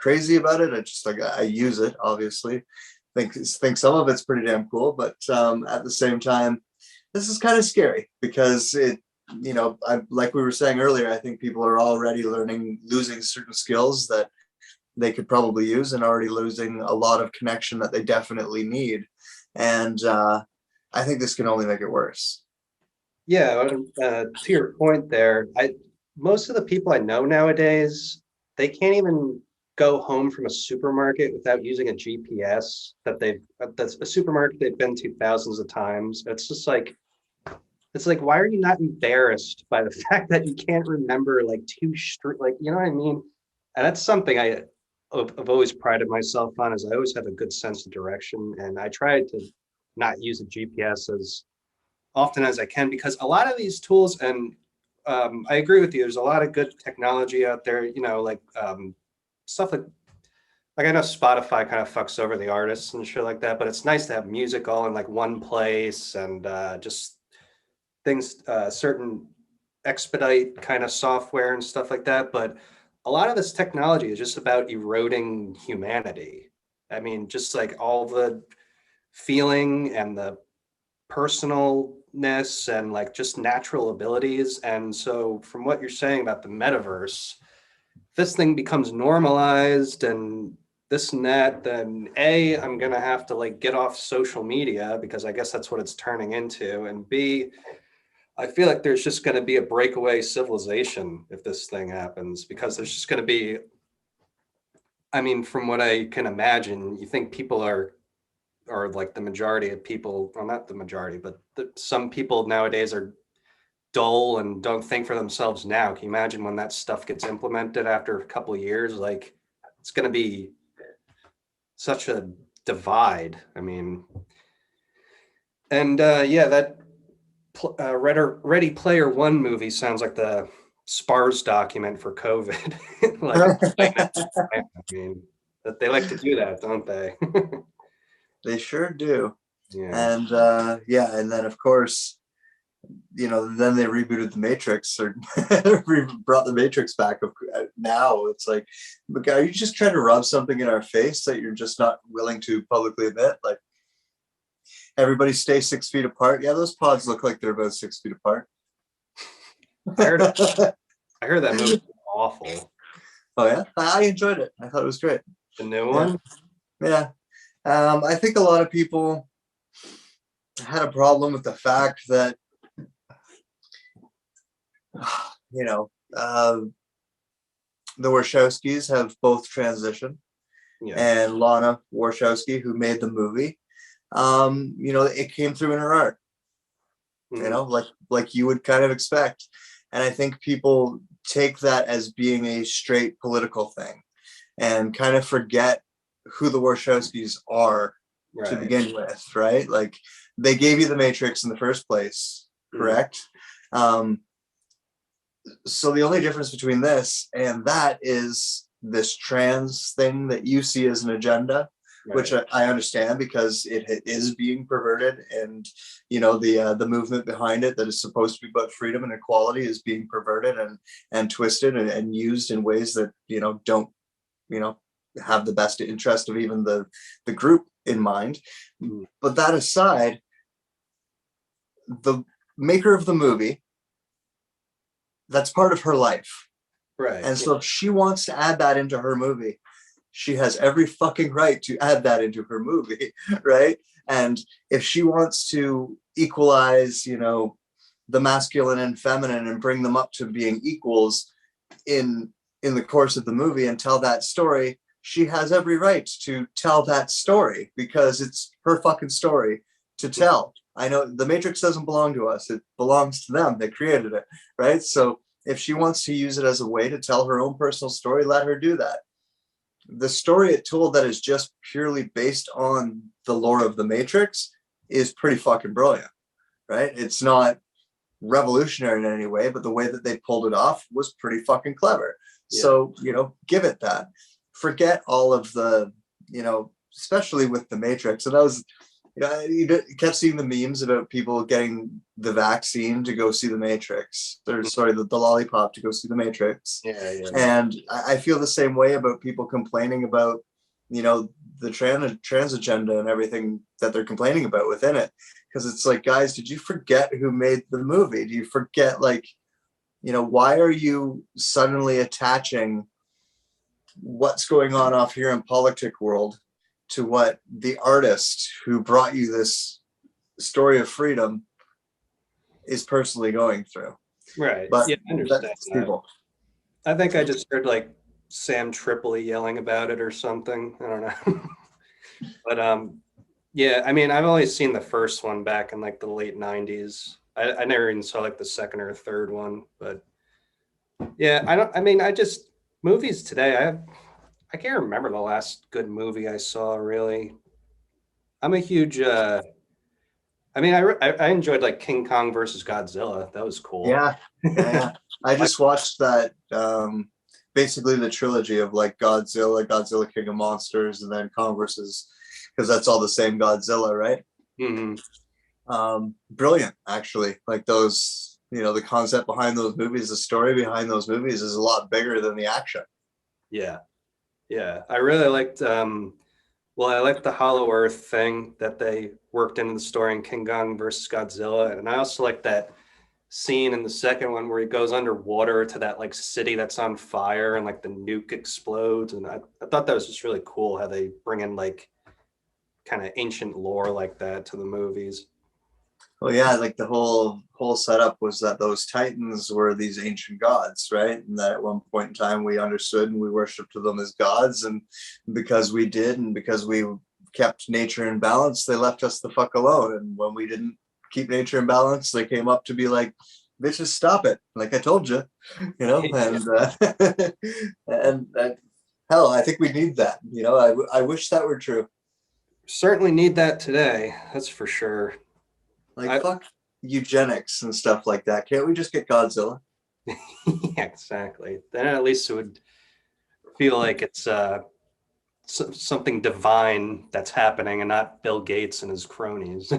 crazy about it. I just like, I use it, obviously. Think some of it's pretty damn cool, but at the same time, this is kind of scary because like we were saying earlier, I think people are already losing certain skills that they could probably use, and already losing a lot of connection that they definitely need. And I think this can only make it worse. Yeah, to your point there, most of the people I know nowadays, they can't even go home from a supermarket without using a GPS that's a supermarket they've been to thousands of times. It's like, why are you not embarrassed by the fact that you can't remember like you know what I mean? And that's something I've always prided myself on, is I always have a good sense of direction, and I try to not use a GPS as often as I can, because a lot of these tools, and I agree with you, there's a lot of good technology out there, like stuff like I know Spotify kind of fucks over the artists and shit like that, but it's nice to have music all in like one place, and just things, certain expedite kind of software and stuff like that. But a lot of this technology is just about eroding humanity. I mean, just like all the feeling and the personalness and like just natural abilities. And so from what you're saying about the metaverse, this thing becomes normalized and this and that, then I'm gonna have to like get off social media, because I guess that's what it's turning into. And B, I feel like there's just gonna be a breakaway civilization if this thing happens, because there's just gonna be, I mean, from what I can imagine, you think people or like the majority of people, well, not the majority, but some people nowadays are dull and don't think for themselves now. Can you imagine when that stuff gets implemented after a couple of years? Like, it's going to be such a divide. I mean, and yeah, that Ready Player One movie sounds like the SPARS document for COVID. Like, I mean, that they like to do that, don't they? They sure do. Yeah. And yeah, and then of course, then they rebooted the Matrix, or brought the Matrix back. Now it's like, look, are you just trying to rub something in our face that you're just not willing to publicly admit? Like, everybody stay 6 feet apart. Yeah, those pods look like they're about 6 feet apart. I heard that movie was awful. Oh yeah, I enjoyed it. I thought it was great. The new one? Yeah. I think a lot of people had a problem with the fact that, the Wachowskis have both transitioned, Yeah. and Lana Wachowski, who made the movie, it came through in her art, like you would kind of expect. And I think people take that as being a straight political thing and kind of forget who the Wachowskis are to begin with, right? Like, they gave you the Matrix in the first place, correct? So the only difference between this and that is this trans thing that you see as an agenda. which Right. I understand because it is being perverted, and you know the movement behind it that is supposed to be about freedom and equality is being perverted and twisted and used in ways that don't have the best interest of even the group in mind. Mm. But that aside, the maker of the movie, that's part of her life. Right. And Yeah. so if she wants to add that into her movie, she has every fucking right to add that into her movie, right? And if she wants to equalize, the masculine and feminine and bring them up to being equals in the course of the movie and tell that story, she has every right to tell that story because it's her fucking story to tell. I know the Matrix doesn't belong to us. It belongs to them. They created it, right? So if she wants to use it as a way to tell her own personal story, let her do that. The story it told that is just purely based on the lore of the Matrix is pretty fucking brilliant, right? It's not revolutionary in any way, but the way that they pulled it off was pretty fucking clever. Yeah. So, give it that. Forget all of the, especially with the Matrix. And I was, you kept seeing the memes about people getting the vaccine to go see the Matrix, or sorry, the lollipop to go see the Matrix. Yeah. Yeah. And I feel the same way about people complaining about, the trans agenda and everything that they're complaining about within it. Because it's like, guys, did you forget who made the movie? Do you forget, why are you suddenly attaching what's going on off here in politic world to what the artist who brought you this story of freedom is personally going through? Right. But Yeah, I understand that's that. people. I think I just heard like Sam Tripoli yelling about it or something. I don't know. But yeah, I mean, I've only seen the first one back in like the late 90s. I never even saw like the second or third one, but yeah, I mean, I just movies today, I can't remember the last good movie I saw really. I'm a huge I mean, I enjoyed like King Kong versus Godzilla. That was cool. Yeah, yeah. I Like, just watched that basically the trilogy of like Godzilla King of Monsters, and then Kong versus, because that's all the same Godzilla, right? mhm. Brilliant, actually. Like those, the concept behind those movies, the story behind those movies is a lot bigger than the action. Yeah. Yeah. I really liked well, I liked the Hollow Earth thing that they worked into the story in King Kong versus Godzilla. And I also like that scene in the second one where he goes underwater to that like city that's on fire and like the nuke explodes. And I thought that was just really cool how they bring in like kind of ancient lore like that to the movies. Well, yeah, like the whole setup was that those Titans were these ancient gods, right? And that at one point in time we understood and we worshipped them as gods, and because we did, and because we kept nature in balance, they left us the fuck alone. And when we didn't keep nature in balance, they came up to be like, "Bitches, stop it!" Like I told you, and and hell, I think we need that. I wish that were true. Certainly need that today. That's for sure. Like I, fuck eugenics and stuff like that. Can't we just get Godzilla? yeah, exactly. Then at least it would feel like it's something divine that's happening and not Bill Gates and his cronies.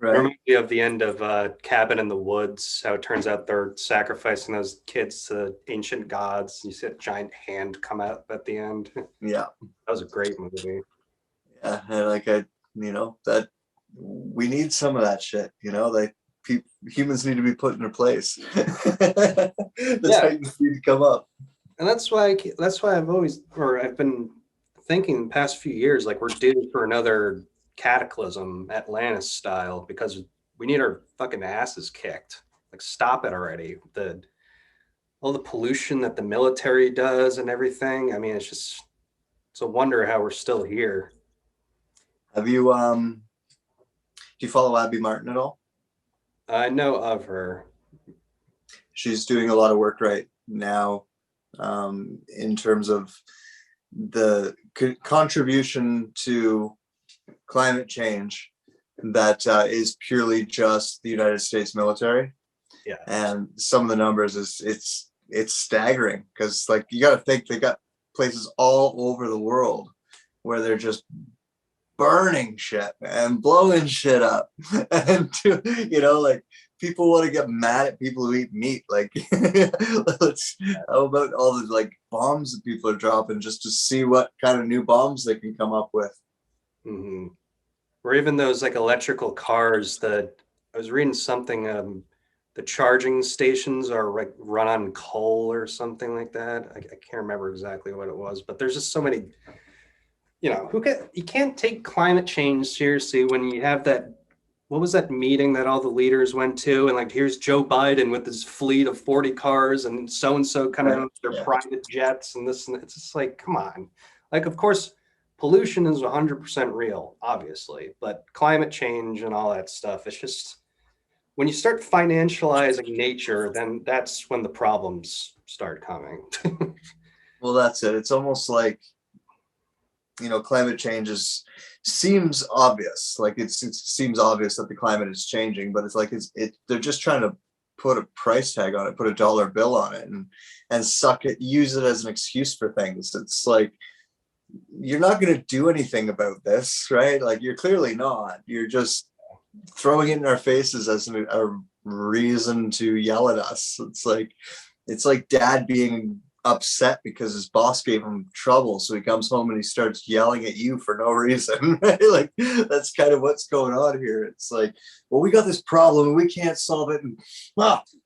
Right. Reminds me of the end of Cabin in the Woods, how it turns out they're sacrificing those kids to ancient gods. You see a giant hand come out at the end. That Yeah. was a great movie. Yeah. And like that we need some of that shit, like humans need to be put in their place. The Yeah, Titans need to come up. and that's why I've been thinking the past few years like we're due for another cataclysm, Atlantis style, because we need our fucking asses kicked. Like, stop it already. The all the pollution that the military does and everything. I mean, it's a wonder how we're still here. Have you do you follow Abby Martin at all? I know of her. She's doing a lot of work right now in terms of the contribution to climate change that is purely just the United States military. Yeah. And some of the numbers is it's staggering, because like you got to think they got places all over the world where they're just burning shit and blowing shit up. And like people want to get mad at people who eat meat. Like, how about all the like bombs that people are dropping just to see what kind of new bombs they can come up with? Mm-hmm. Or even those like electrical cars that I was reading something, the charging stations are like run on coal or something like that. I can't remember exactly what it was, but there's just so many, you can't take climate change seriously when you have that, what was that meeting that all the leaders went to? And like, here's Joe Biden with his fleet of 40 cars and so coming out with their private jets and this, and it's just like, come on. Like, of course, pollution is 100% real, obviously, but climate change and all that stuff, it's just, when you start financializing nature, then that's when the problems start coming. Well, that's it. It's almost like, climate change seems obvious. Like it seems obvious that the climate is changing, but it's like they're just trying to put a price tag on it, put a dollar bill on it, and use it as an excuse for things. It's like, you're not going to do anything about this, right? Like, you're clearly not. You're just throwing it in our faces as a reason to yell at us. It's like dad being upset because his boss gave him trouble, so he comes home and he starts yelling at you for no reason. Right? Like, that's kind of what's going on here. It's like, well, we got this problem and we can't solve it, and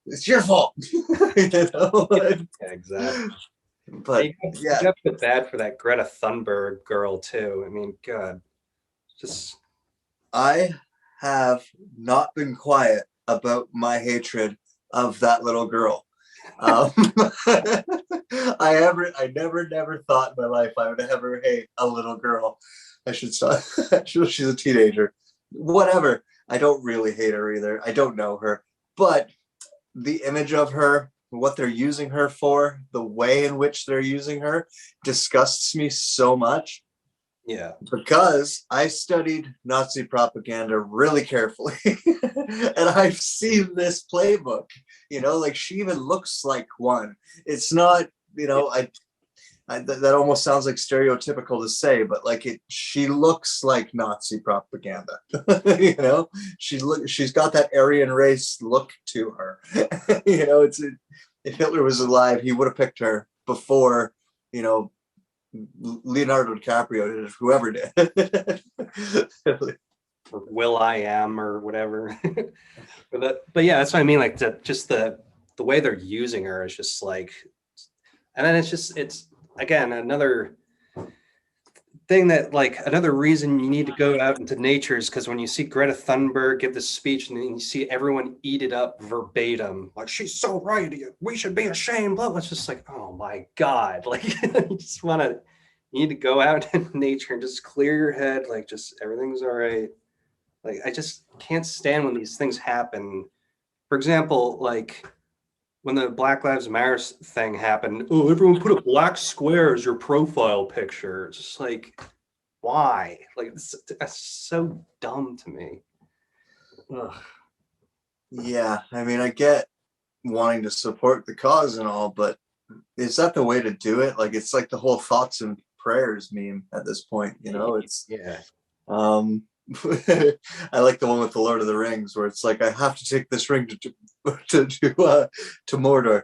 it's your fault. Yeah, exactly. But you got to feel bad for that Greta Thunberg girl too. I mean, God, just I have not been quiet about my hatred of that little girl. I never thought in my life I would ever hate a little girl. I should stop. She's a teenager. Whatever. I don't really hate her either. I don't know her, but the image of her, what they're using her for, the way in which they're using her, disgusts me so much. Yeah. Because I studied Nazi propaganda really carefully. And I've seen this playbook, like she even looks like one. It's not, that almost sounds like stereotypical to say, but like she looks like Nazi propaganda. She's got that Aryan race look to her. If Hitler was alive, he would have picked her before, Leonardo DiCaprio did, whoever did. Or Will I Am or whatever. but yeah, that's what I mean. Like just the way they're using her is just like, and then it's again another thing that, like, another reason you need to go out into nature is because when you see Greta Thunberg give this speech and then you see everyone eat it up verbatim, like, she's so right, we should be ashamed, but it's just like, oh my God, like, you need to go out in nature and just clear your head, like, just everything's all right. Like, I just can't stand when these things happen. For example, like, when the Black Lives Matter thing happened, oh, everyone put a black square as your profile picture. It's just like, why? Like, that's so dumb to me. Ugh. Yeah, I mean, I get wanting to support the cause and all, but is that the way to do it? Like, it's like the whole thoughts and prayers meme at this point, it's Yeah. I like the one with the Lord of the Rings where it's like, I have to take this ring to Mordor.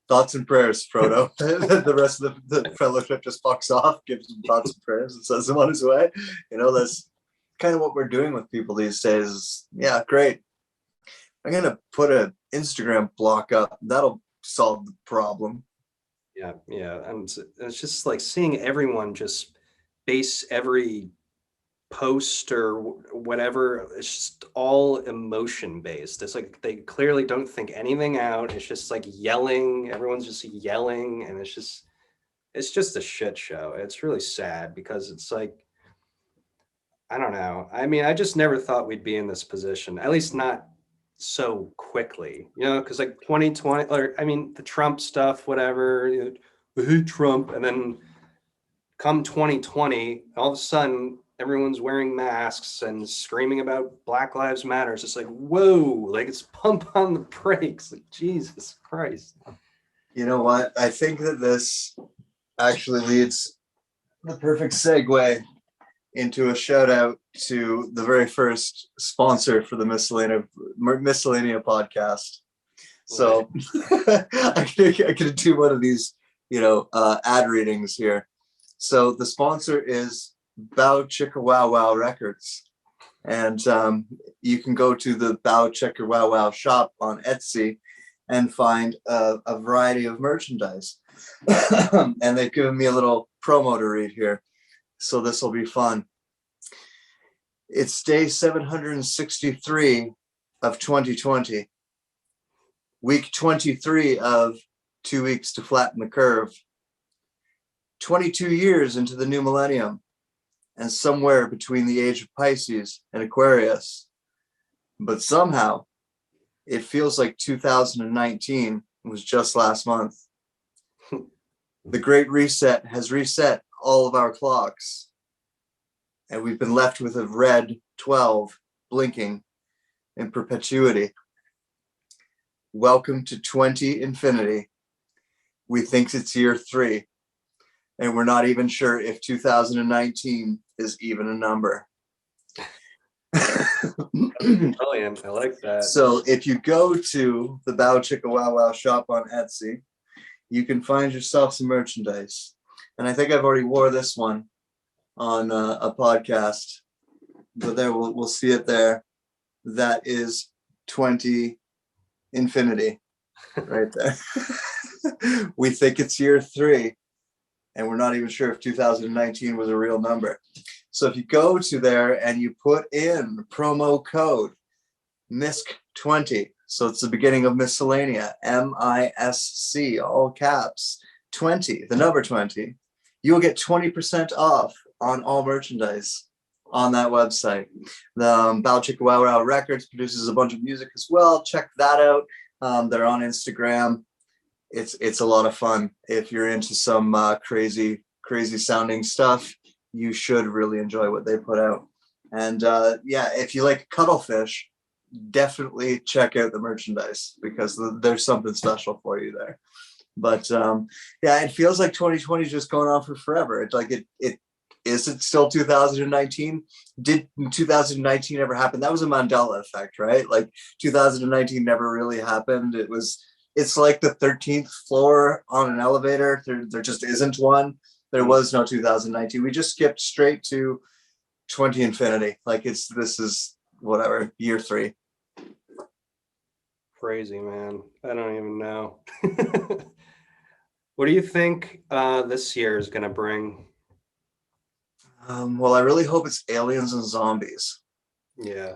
Thoughts and prayers, Frodo. The rest of the fellowship just fucks off, gives him thoughts and prayers, and sends him on his way. That's kind of what we're doing with people these days. Yeah, great. I'm gonna put an Instagram block up. That'll solve the problem. Yeah, and it's just like seeing everyone just base every post or whatever, it's just all emotion based. It's like they clearly don't think anything out. It's just like yelling, everyone's just yelling, and it's just a shit show. It's really sad because it's like, I don't know, I mean, I just never thought we'd be in this position, at least not so quickly, because like 2020, or I mean the Trump stuff, whatever, I hate Trump, and then come 2020, all of a sudden everyone's wearing masks and screaming about Black Lives Matter. It's just like, whoa, like, it's pump on the brakes. Like, Jesus Christ. You know what? I think that this actually leads the perfect segue into a shout out to the very first sponsor for the Miscellanea podcast. So I could do one of these, ad readings here. So the sponsor is Bow Chicka Wow Wow Records. And you can go to the Bow Chicka Wow Wow shop on Etsy and find a variety of merchandise. And they've given me a little promo to read here. So this will be fun. It's day 763 of 2020. Week 23 of 2 weeks to flatten the curve. 22 years into the new millennium, and somewhere between the age of Pisces and Aquarius. But somehow, it feels like 2019 was just last month. The Great Reset has reset all of our clocks, and we've been left with a red 12 blinking in perpetuity. Welcome to 20 infinity. We think it's year 3, and we're not even sure if 2019 is even a number. Brilliant. I like that. So if you go to the Bow Chicka Wow Wow shop on Etsy, you can find yourself some merchandise. And I think I've already wore this one on a podcast, but there we'll see it there. That is 20 infinity right there. We think it's year 3, and we're not even sure if 2019 was a real number. So if you go to there and you put in promo code MISC20, so it's the beginning of Miscellanea, MISC, all caps, 20, the number 20, you will get 20% off on all merchandise on that website. The Bow Chicka Wow Wow Records produces a bunch of music as well. Check that out. They're on Instagram. It's a lot of fun. If you're into some crazy sounding stuff, you should really enjoy what they put out. And if you like cuttlefish, definitely check out the merchandise, because there's something special for you there. But it feels like 2020 is just going on for forever. It's like it is it still 2019? Did 2019 ever happen? That was a Mandela effect, right? Like 2019 never really happened. It's like the 13th floor on an elevator. There just isn't one. There was no 2019. We just skipped straight to 20 infinity. Like this is whatever, year 3. Crazy, man. I don't even know. What do you think this year is going to bring? Well, I really hope it's aliens and zombies. Yeah.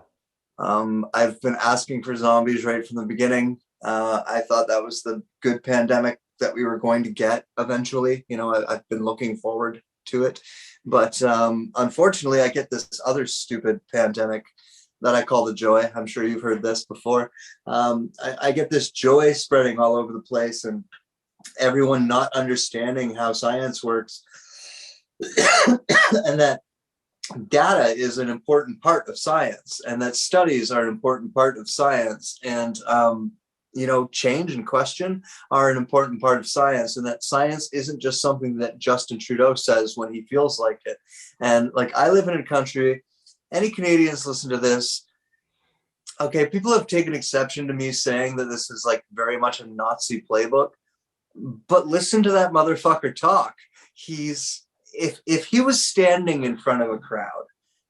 I've been asking for zombies right from the beginning. I thought that was the good pandemic that we were going to get eventually. I've been looking forward to it. But unfortunately, I get this other stupid pandemic that I call the joy. I'm sure you've heard this before. I get this joy spreading all over the place, and everyone not understanding how science works. And that data is an important part of science, and that studies are an important part of science, and change and question are an important part of science, and that science isn't just something that Justin Trudeau says when he feels like it. And like, I live in a country, any Canadians listen to this, okay, people have taken exception to me saying that this is like very much a Nazi playbook, but listen to that motherfucker talk. If he was standing in front of a crowd,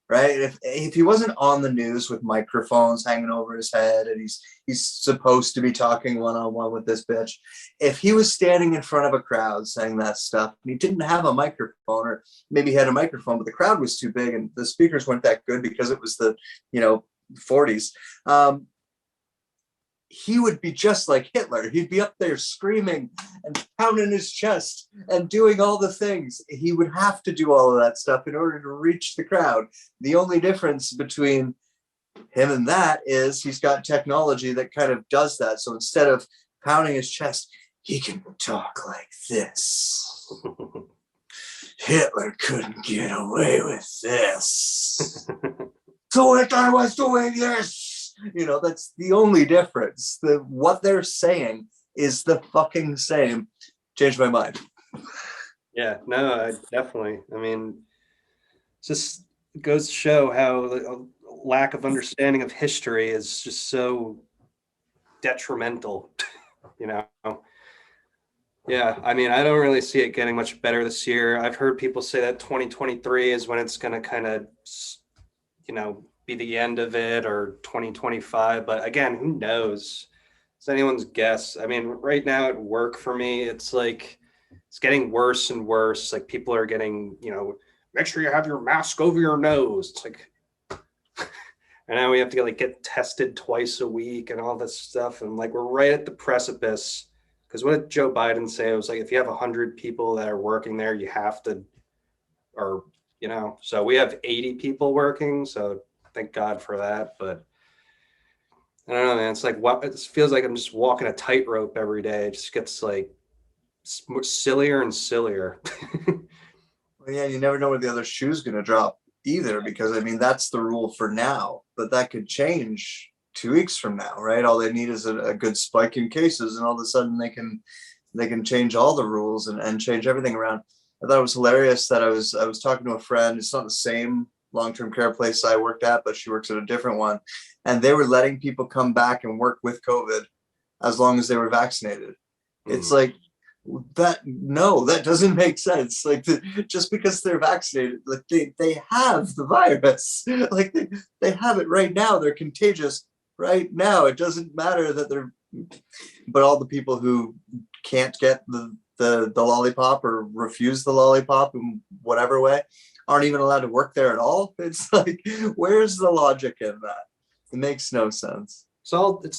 right? If he wasn't on the news with microphones hanging over his head, and he's supposed to be talking one-on-one with this bitch, if he was standing in front of a crowd saying that stuff, and he didn't have a microphone, or maybe he had a microphone, but the crowd was too big and the speakers weren't that good because it was the 40s, he would be just like Hitler. He'd be up there screaming and pounding his chest and doing all the things. He would have to do all of that stuff in order to reach the crowd. The only difference between him and that is he's got technology that kind of does that. So instead of pounding his chest, he can talk like this. Hitler couldn't get away with this. So Hitler was doing this. That's the only difference. What they're saying is the fucking same. Changed my mind. Yeah, no, definitely. I mean, it's just goes to show how the lack of understanding of history is just so detrimental, you know? Yeah, I mean, I don't really see it getting much better this year. I've heard people say that 2023 is when it's going to kind of, be the end of it, or 2025. But again, who knows? It's anyone's guess. I mean, right now at work for me, it's like it's getting worse and worse. Like people are getting, make sure you have your mask over your nose. It's like, and now we have to get tested twice a week and all this stuff. And like we're right at the precipice. Because what did Joe Biden say? It was like if you have 100 people that are working there, you have to, or so we have 80 people working. So thank God for that. But I don't know, man. It's like what it feels like I'm just walking a tightrope every day. It just gets like sillier and sillier. Well, yeah, you never know where the other shoe's going to drop either, because I mean that's the rule for now, but that could change 2 weeks from now, right? All they need is a good spike in cases, and all of a sudden they can change all the rules and change everything around. I thought it was hilarious that I was talking to a friend. It's not the same long-term care place I worked at, but she works at a different one, and they were letting people come back and work with COVID as long as they were vaccinated. It's Mm. like that. No, that doesn't make sense. Like just because they're vaccinated, like they have the virus. Like they have it right now. They're contagious right now. It doesn't matter that they're, but all the people who can't get the lollipop or refuse the lollipop in whatever way aren't even allowed to work there at all. It's like, where's the logic in that? It makes no sense. It's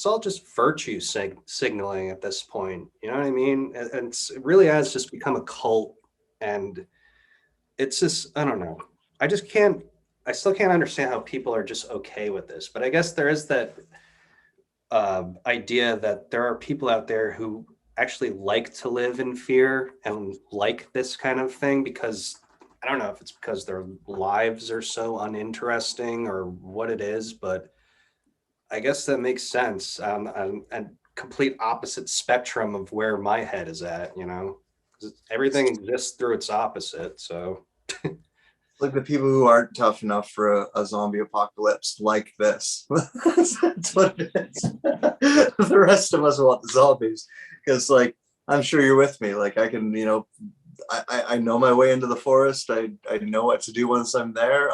all just virtue signaling at this point. You know what I mean? And it really has just become a cult, and it's just I don't know. I just can't. I still can't understand how people are just okay with this. But I guess there is that idea that there are people out there who actually like to live in fear and like this kind of thing because I don't know if it's because their lives are so uninteresting or what it is, but I guess that makes sense. And complete opposite spectrum of where my head is at, 'Cause everything exists through its opposite. So Like the people who aren't tough enough for a zombie apocalypse like this. That's what it is. The rest of us want the zombies because, like, I'm sure you're with me. Like, I can, I know my way into the forest. I know what to do once I'm there.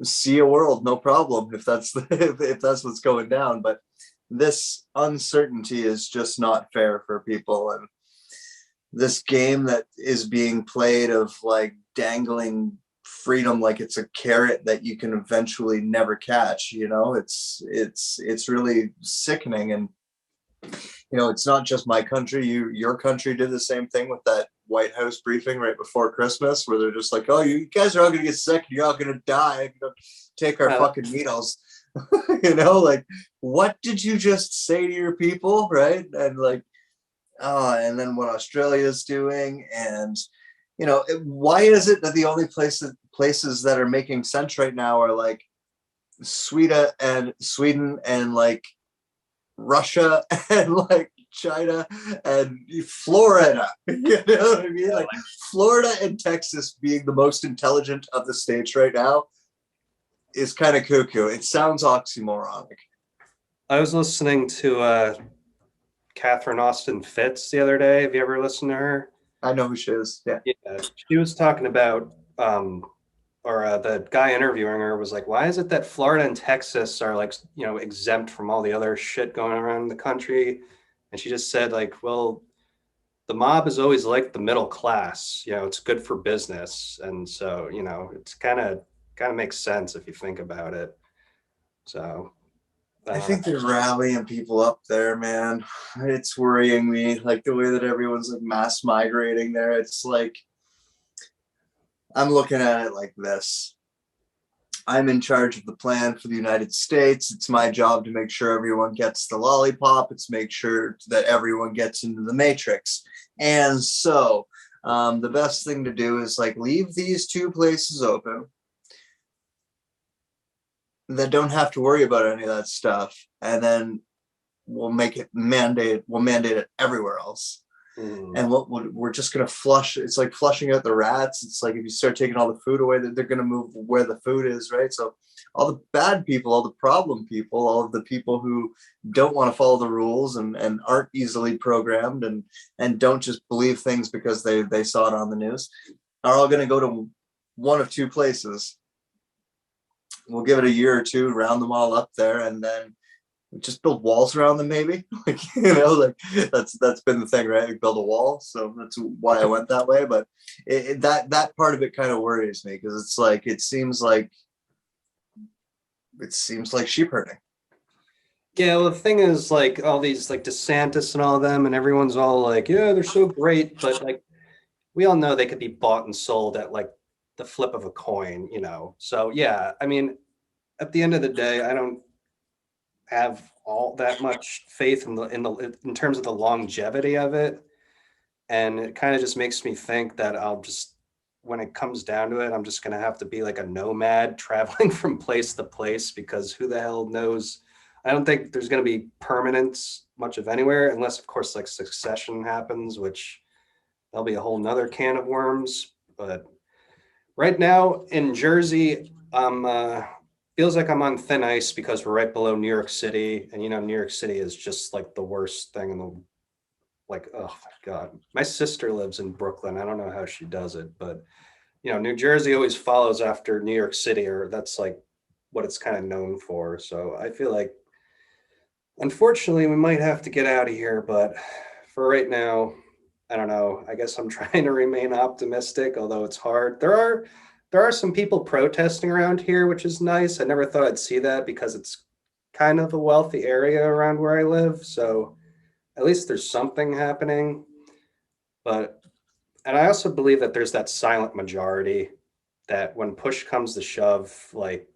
See a world, no problem if that's if that's what's going down. But this uncertainty is just not fair for people, and this game that is being played of like dangling freedom like it's a carrot that you can eventually never catch, it's really sickening. And it's not just my country. Your country did the same thing with that White House briefing right before Christmas, where they're just like, oh, you guys are all gonna get sick, you're all gonna die, take our uh, fucking needles. Like, what did you just say to your people, right? And like, and then what Australia is doing, and why is it that the only places that are making sense right now are like Sweden and like Russia and like China and Florida? You know what I mean? Like Florida and Texas being the most intelligent of the states right now is kind of cuckoo. It sounds oxymoronic. I was listening to Catherine Austin Fitz the other day. Have you ever listened to her? I know who she is. Yeah. Yeah, she was talking about, or the guy interviewing her was like, "Why is it that Florida and Texas are like, exempt from all the other shit going around the country?" And she just said, like, "Well, the mob is always like the middle class. It's good for business, and so it's kind of makes sense if you think about it." So I I don't know. think they're rallying people up there, man. It's worrying me, like the way that everyone's like mass migrating there. It's like, I'm looking at it like this. I'm in charge of the plan for the United States. It's my job to make sure everyone gets the lollipop. It's make sure that everyone gets into the matrix. And so the best thing to do is like leave these two places open that don't have to worry about any of that stuff. And then we'll mandate it everywhere else. Mm. And we're just going to flush. It's like flushing out the rats. It's like if you start taking all the food away, they're going to move where the food is, right? So all the bad people, all the problem people, all of the people who don't want to follow the rules and aren't easily programmed and don't just believe things because they saw it on the news, are all going to go to one of two places. We'll give it a year or two, round them all up there, and then just build walls around them, maybe. Like, like that's been the thing, right? Like build a wall. So that's why I went that way. But that part of it kind of worries me, because it's like it seems like sheep herding. Yeah, well, the thing is, like, all these, like, DeSantis and all of them, and everyone's all like, yeah, they're so great, but like, we all know they could be bought and sold at like the flip of a coin, you know. So yeah, I mean, at the end of the day, I don't have all that much faith in terms of the longevity of it. And it kind of just makes me think that I'll just, when it comes down to it, I'm just going to have to be like a nomad traveling from place to place, because who the hell knows? I don't think there's going to be permanence much of anywhere, unless of course like succession happens, which that'll be a whole nother can of worms. But right now in Jersey, I'm feels like I'm on thin ice because we're right below New York City, and you know New York City is just like the worst thing in the, like, oh my God. My sister lives in Brooklyn. I don't know how she does it, but you know, New Jersey always follows after New York City, or that's like what it's kind of known for. So I feel like unfortunately we might have to get out of here, but for right now, I don't know. I guess I'm trying to remain optimistic, although it's hard. There are some people protesting around here, which is nice. I never thought I'd see that because it's kind of a wealthy area around where I live. So at least there's something happening. But, and I also believe that there's that silent majority that when push comes to shove, like,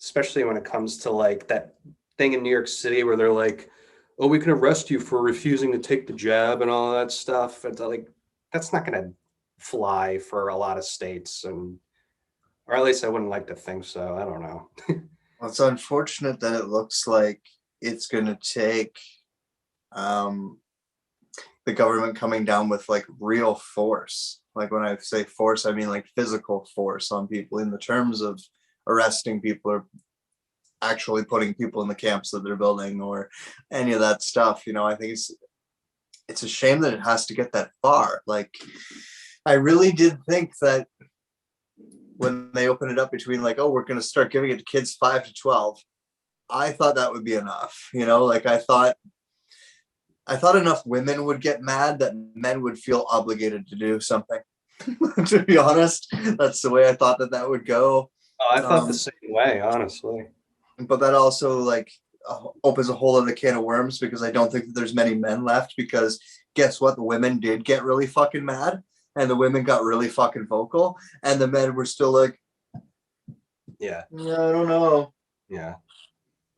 especially when it comes to like that thing in New York City where they're like, oh, we can arrest you for refusing to take the jab and all that stuff. It's like, that's not going to fly for a lot of states. And, or at least I wouldn't like to think so. I don't know. Well, it's unfortunate that it looks like it's going to take um, the government coming down with like real force. Like when I say force, I mean like physical force on people in the terms of arresting people or actually putting people in the camps that they're building or any of that stuff. I think it's a shame that it has to get that far. Like I really did think that when they open it up between like, oh, we're going to start giving it to kids 5 to 12, I thought that would be enough. Like I thought enough women would get mad that men would feel obligated to do something. To be honest, that's the way I thought that would go. Oh, I thought the same way, honestly. But that also like opens a whole other can of worms, because I don't think that there's many men left, because guess what? The women did get really fucking mad, and the women got really fucking vocal, and the men were still like, Yeah. I don't know. Yeah.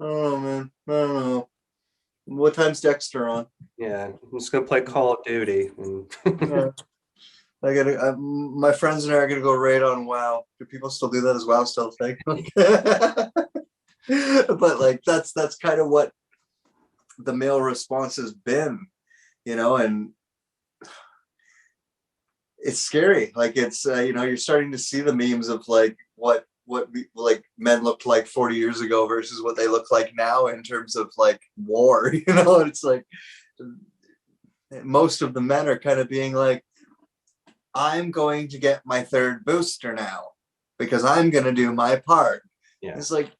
I don't know, man. I don't know. What time's Dexter on? Yeah. I'm just going to play Call of Duty. Yeah. I gotta. My friends and I are gonna go raid on WoW. Do people still do that? Is WoW still a thing? But like that's kind of what the male response has been, and it's scary. Like it's you're starting to see the memes of like what like men looked like 40 years ago versus what they look like now in terms of like war. And it's like most of the men are kind of being like, I'm going to get my third booster now because I'm going to do my part. Yeah. It's like,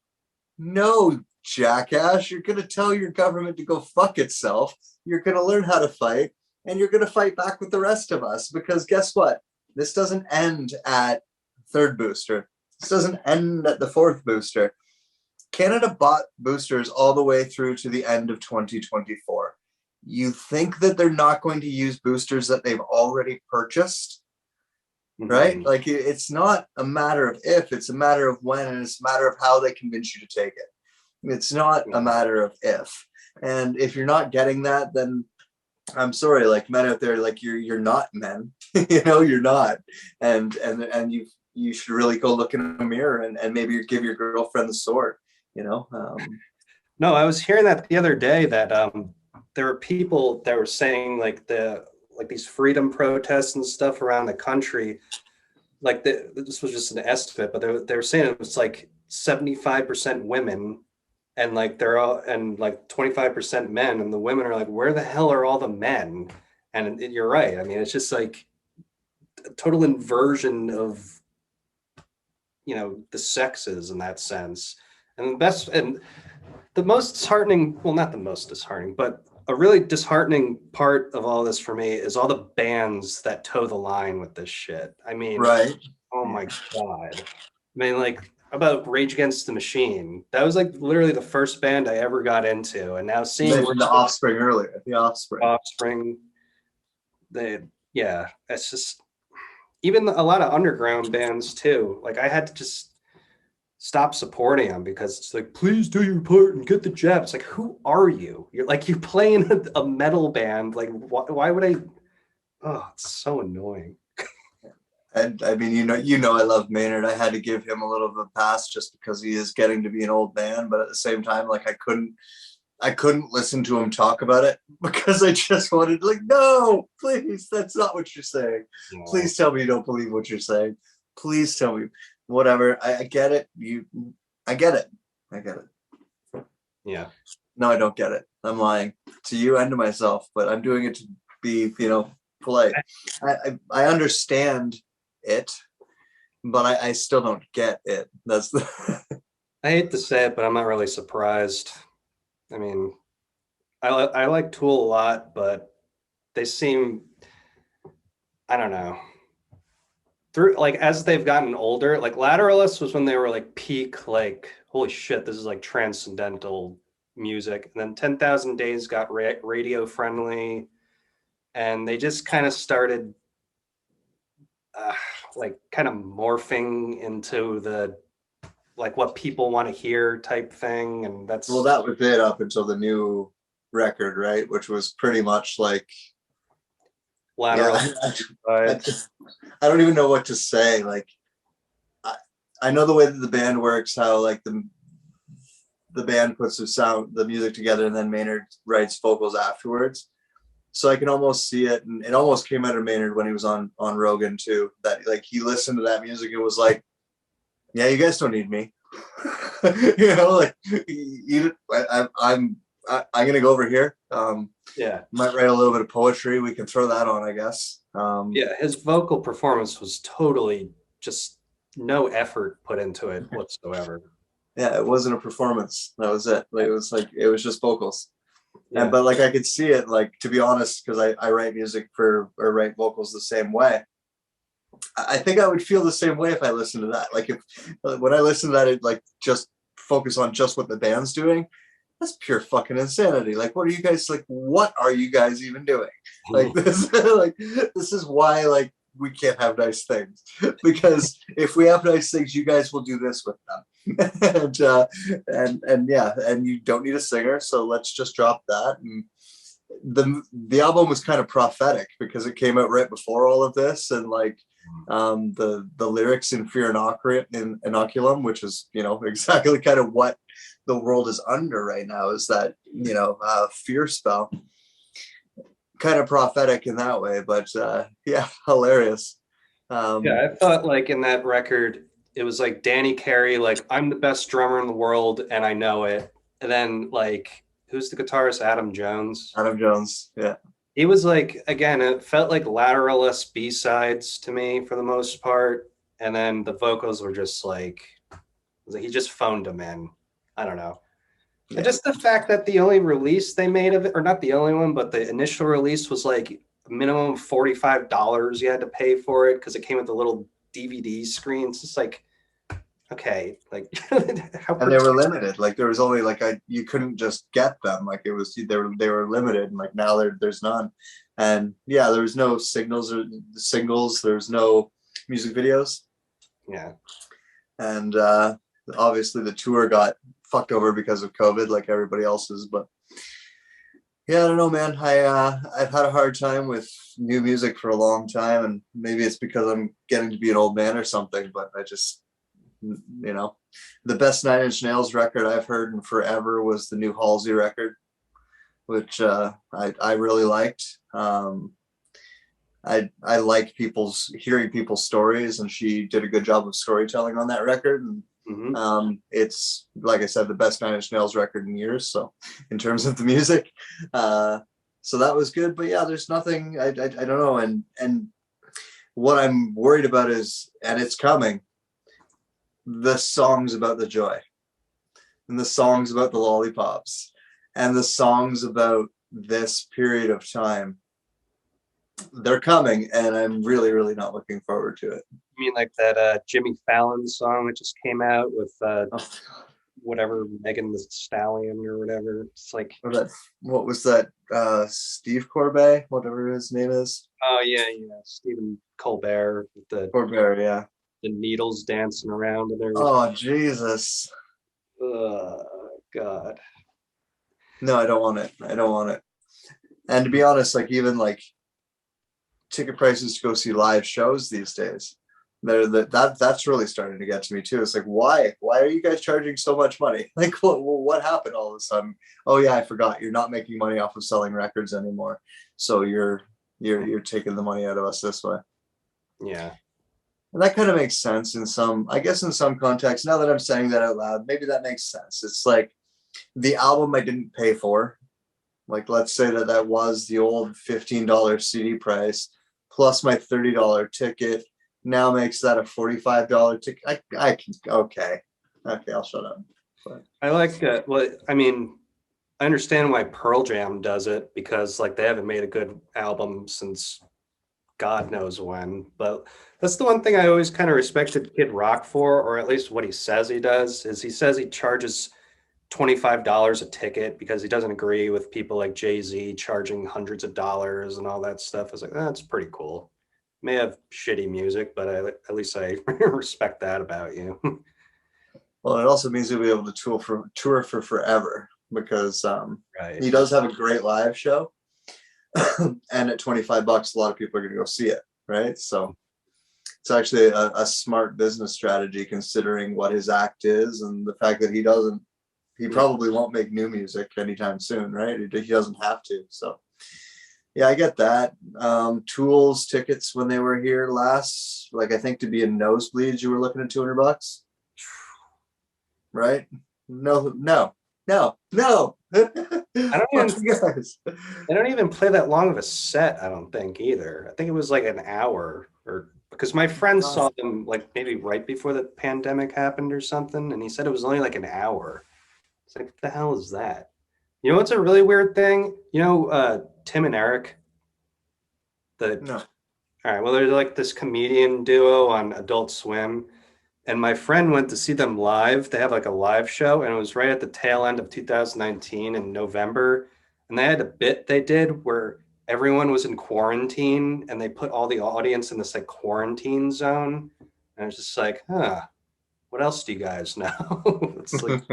no, jackass, you're going to tell your government to go fuck itself. You're going to learn how to fight, and you're going to fight back with the rest of us, because guess what? This doesn't end at third booster. This doesn't end at the fourth booster. Canada bought boosters all the way through to the end of 2024. You think that they're not going to use boosters that they've already purchased? Right? Mhm. Like it's not a matter of if, it's a matter of when, and it's a matter of how they convince you to take it. It's not a matter of if. And if you're not getting that, then I'm sorry, like men out there, like you're not men. You're not. And you should really go look in a mirror and maybe give your girlfriend the sword. No, I was hearing that the other day that there were people that were saying like like these freedom protests and stuff around the country. Like this was just an estimate, but they're saying it was like 75% women, and like they're all and like 25% men, and the women are like, where the hell are all the men? And you're right. I mean, it's just like a total inversion of the sexes in that sense. And the most disheartening, well, not the most disheartening, but a really disheartening part of all this for me is all the bands that toe the line with this shit. I mean, Right. oh my God. I mean, like, about Rage Against the Machine. That was like literally the first band I ever got into. And now seeing Mentioned the Offspring earlier. The Offspring. Offspring, yeah, it's just even a lot of underground bands too. Like I had to just stop supporting them because it's like, please do your part and get the jab. It's like, who are you? You're playing a metal band. Like, why would I? Oh, it's so annoying. And I mean, I love Maynard. I had to give him a little of a pass just because he is getting to be an old man, but at the same time, like I couldn't listen to him talk about it because I just wanted to, like, no, please, that's not what you're saying. Yeah. Please tell me you don't believe what you're saying. Please tell me whatever. I get it. I get it. I get it. Yeah. No, I don't get it. I'm lying to you and to myself, but I'm doing it to be, polite. I understand it, but I still don't get it. That's the I hate to say it, but I'm not really surprised. I mean, I like Tool a lot, but they seem, I don't know. Through like as they've gotten older, like Lateralus was when they were like peak, like holy shit, this is like transcendental music. And then 10,000 Days got radio friendly, and they just kind of started like kind of morphing into the like what people want to hear type thing. And that's well, that was it up until the new record, right? Which was pretty much like lateral. I don't even know what to say. Like I know the way that the band works, how like the band puts the music together, and then Maynard writes vocals afterwards. So I can almost see it, and it almost came out of Maynard when he was on Rogan too. That like he listened to that music and was like, "Yeah, you guys don't need me." Like I'm gonna go over here. Yeah, might write a little bit of poetry. We can throw that on, I guess. yeah, his vocal performance was totally just no effort put into it whatsoever. Yeah, it wasn't a performance. That was it. Like it was just vocals. Yeah. But like I could see it, like, to be honest, because I write music or write vocals the same way. I think I would feel the same way if I listened to that. Like if when I listen to that, it like just focus on just what the band's doing. That's pure fucking insanity. Like, what are you guys even doing? Like this, like this is why like we can't have nice things, because if we have nice things, you guys will do this with them. and yeah, and you don't need a singer, so let's just drop that. And the album was kind of prophetic because it came out right before all of this, and like the lyrics in Fear Inoculum, which is exactly kind of what the world is under right now, is that fear spell. Kind of prophetic in that way, but yeah, hilarious. Yeah, I thought like in that record, it was like Danny Carey, like I'm the best drummer in the world and I know it. And then like who's the guitarist? Adam Jones. Adam Jones, yeah. He was like, again, it felt like lateralist B-sides to me for the most part. And then the vocals were just like he just phoned them in. I don't know. Yeah. And just the fact that the only release they made of it, or not the only one, but the initial release was like minimum $45 you had to pay for it because it came with the little DVD screen. It's just like, okay, like and they were limited. Like there was only like you couldn't just get them. Like it was they were limited, and like now there's none. And yeah, there was no singles. There's no music videos. Yeah. And obviously the tour got fucked over because of COVID, like everybody else's. But yeah, I don't know, man. I've had a hard time with new music for a long time, and maybe it's because I'm getting to be an old man or something. But I just, the best Nine Inch Nails record I've heard in forever was the new Halsey record, which I really liked. I like hearing people's stories, and she did a good job of storytelling on that record. And Hmm. it's, like I said, the best Nine Inch Nails record in years. So in terms of the music, so that was good. But yeah, there's nothing, I don't know. And what I'm worried about is, and it's coming, the songs about the joy, and the songs about the lollipops, and the songs about this period of time. They're coming, and I'm really, really not looking forward to it. I mean, like that Jimmy Fallon song that just came out with Oh, whatever Megan the Stallion or whatever. It's like, what was that? Steve Corbett, whatever his name is. oh yeah, yeah, Stephen Colbert with Corbett, yeah. the needles dancing around and everything. Oh Jesus. God. No, I don't want it. I don't want it. And to be honest, like even like ticket prices to go see live shows these days, that's really starting to get to me too. It's like, why are you guys charging so much money? Like what happened all of a sudden? Oh yeah, I forgot, you're not making money off of selling records anymore, so you're taking the money out of us this way. Yeah. And that kind of makes sense in some, I guess, in some context. Now that I'm saying that out loud, maybe that makes sense. It's like the album I didn't pay for. Like, let's say that was the old $15 CD price plus my $30 ticket. Now makes that a $45 ticket. I can, okay. Okay, I'll shut up. But I like well, I mean, I understand why Pearl Jam does it because like they haven't made a good album since God knows when. But that's the one thing I always kind of respected Kid Rock for, or at least what he says he does, is he says he charges $25 a ticket because he doesn't agree with people like Jay-Z charging hundreds of dollars and all that stuff. I was like, that's pretty cool. May have shitty music, but at least I respect that about you. well, it also means you'll be able to tour for forever because Right. he does have a great live show. And at $25, a lot of people are going to go see it, right? So it's actually a smart business strategy considering what his act is and the fact that he Yeah. probably won't make new music anytime soon, right? He doesn't have to. So yeah, I get that. Tools tickets when they were here last, like I think to be in nosebleeds, you were looking at $200, right? No, no, no, no. I don't Fuck even you guys. they don't even play that long of a set, I don't think either. I think it was like an hour or because my friend saw them like maybe right before the pandemic happened or something, and he said it was only like an hour. It's like, what the hell is that? You know what's a really weird thing? You know, Tim and Eric, the No. all right, well, they're like this comedian duo on Adult Swim. And my friend went to see them live. They have like a live show, and it was right at the tail end of 2019 in November. And they had a bit they did where everyone was in quarantine and they put all the audience in this like quarantine zone. And it's just like, huh, what else do you guys know? It's like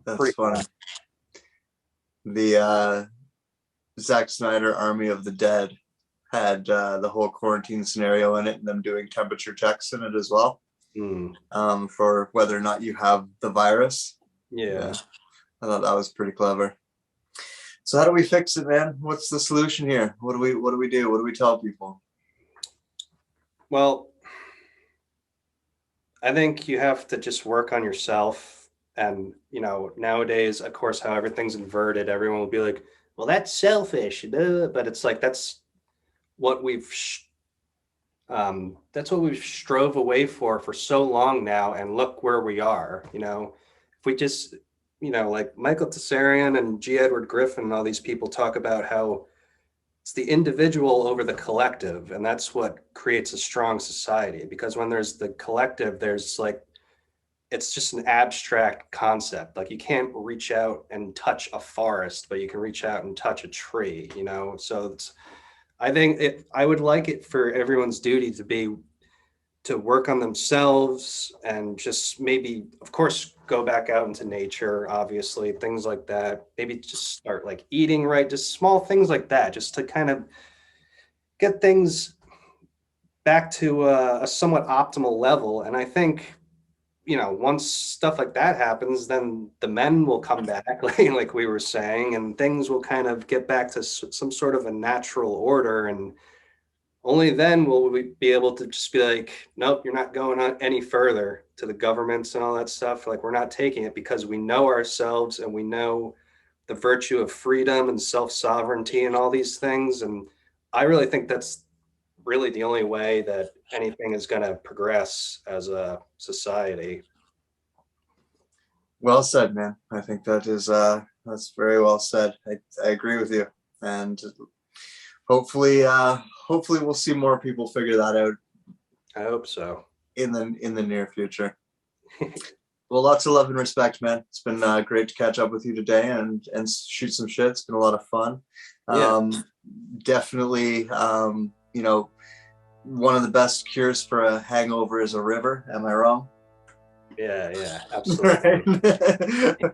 That's pretty funny. The Zack Snyder Army of the Dead had the whole quarantine scenario in it, and them doing temperature checks in it as well, mm, for whether or not you have the virus. yeah. Yeah, I thought that was pretty clever. So how do we fix it, man? What's the solution here? What do we do? What do we tell people? Well, I think you have to just work on yourself. And, you know, nowadays, of course, how everything's inverted, everyone will be like, well, that's selfish. Duh. But it's like, what we've, that's what we've strove away for so long now. And look where we are, you know, if we just, you know, like Michael Tessarian and G. Edward Griffin and all these people talk about how it's the individual over the collective. And that's what creates a strong society. Because when there's the collective, there's like, it's just an abstract concept. Like you can't reach out and touch a forest, but you can reach out and touch a tree, you know? So it's, I think I would like it for everyone's duty to be to work on themselves and just maybe, of course, go back out into nature, obviously, things like that. Maybe just start like eating right, just small things like that, just to kind of get things back to a somewhat optimal level. And I think once stuff like that happens, then the men will come back, like we were saying, and things will kind of get back to some sort of a natural order. And only then will we be able to just be like, nope, you're not going on any further to the governments and all that stuff. Like, we're not taking it because we know ourselves and we know the virtue of freedom and self-sovereignty and all these things. And I really think that's really the only way that anything is going to progress as a society. Well said, man. I think that's very well said. I agree with you. And hopefully we'll see more people figure that out I hope so. in the near future. Well, lots of love and respect, man. It's been great to catch up with you today and shoot some shit. It's been a lot of fun. Yeah. Definitely, one of the best cures for a hangover is a river. Am I wrong? Yeah, Right? absolutely.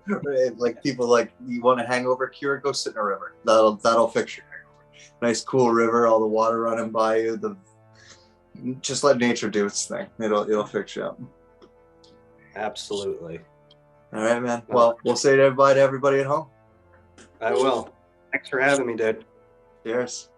Right. Like people like, you want a hangover cure? Go sit in a river. That'll fix your hangover. Nice cool river, all the water running by you. Just let nature do its thing. It'll fix you up. Absolutely. All right, man. Well, we'll say goodbye to everybody at home. I will. Thanks for having me, dude. Cheers.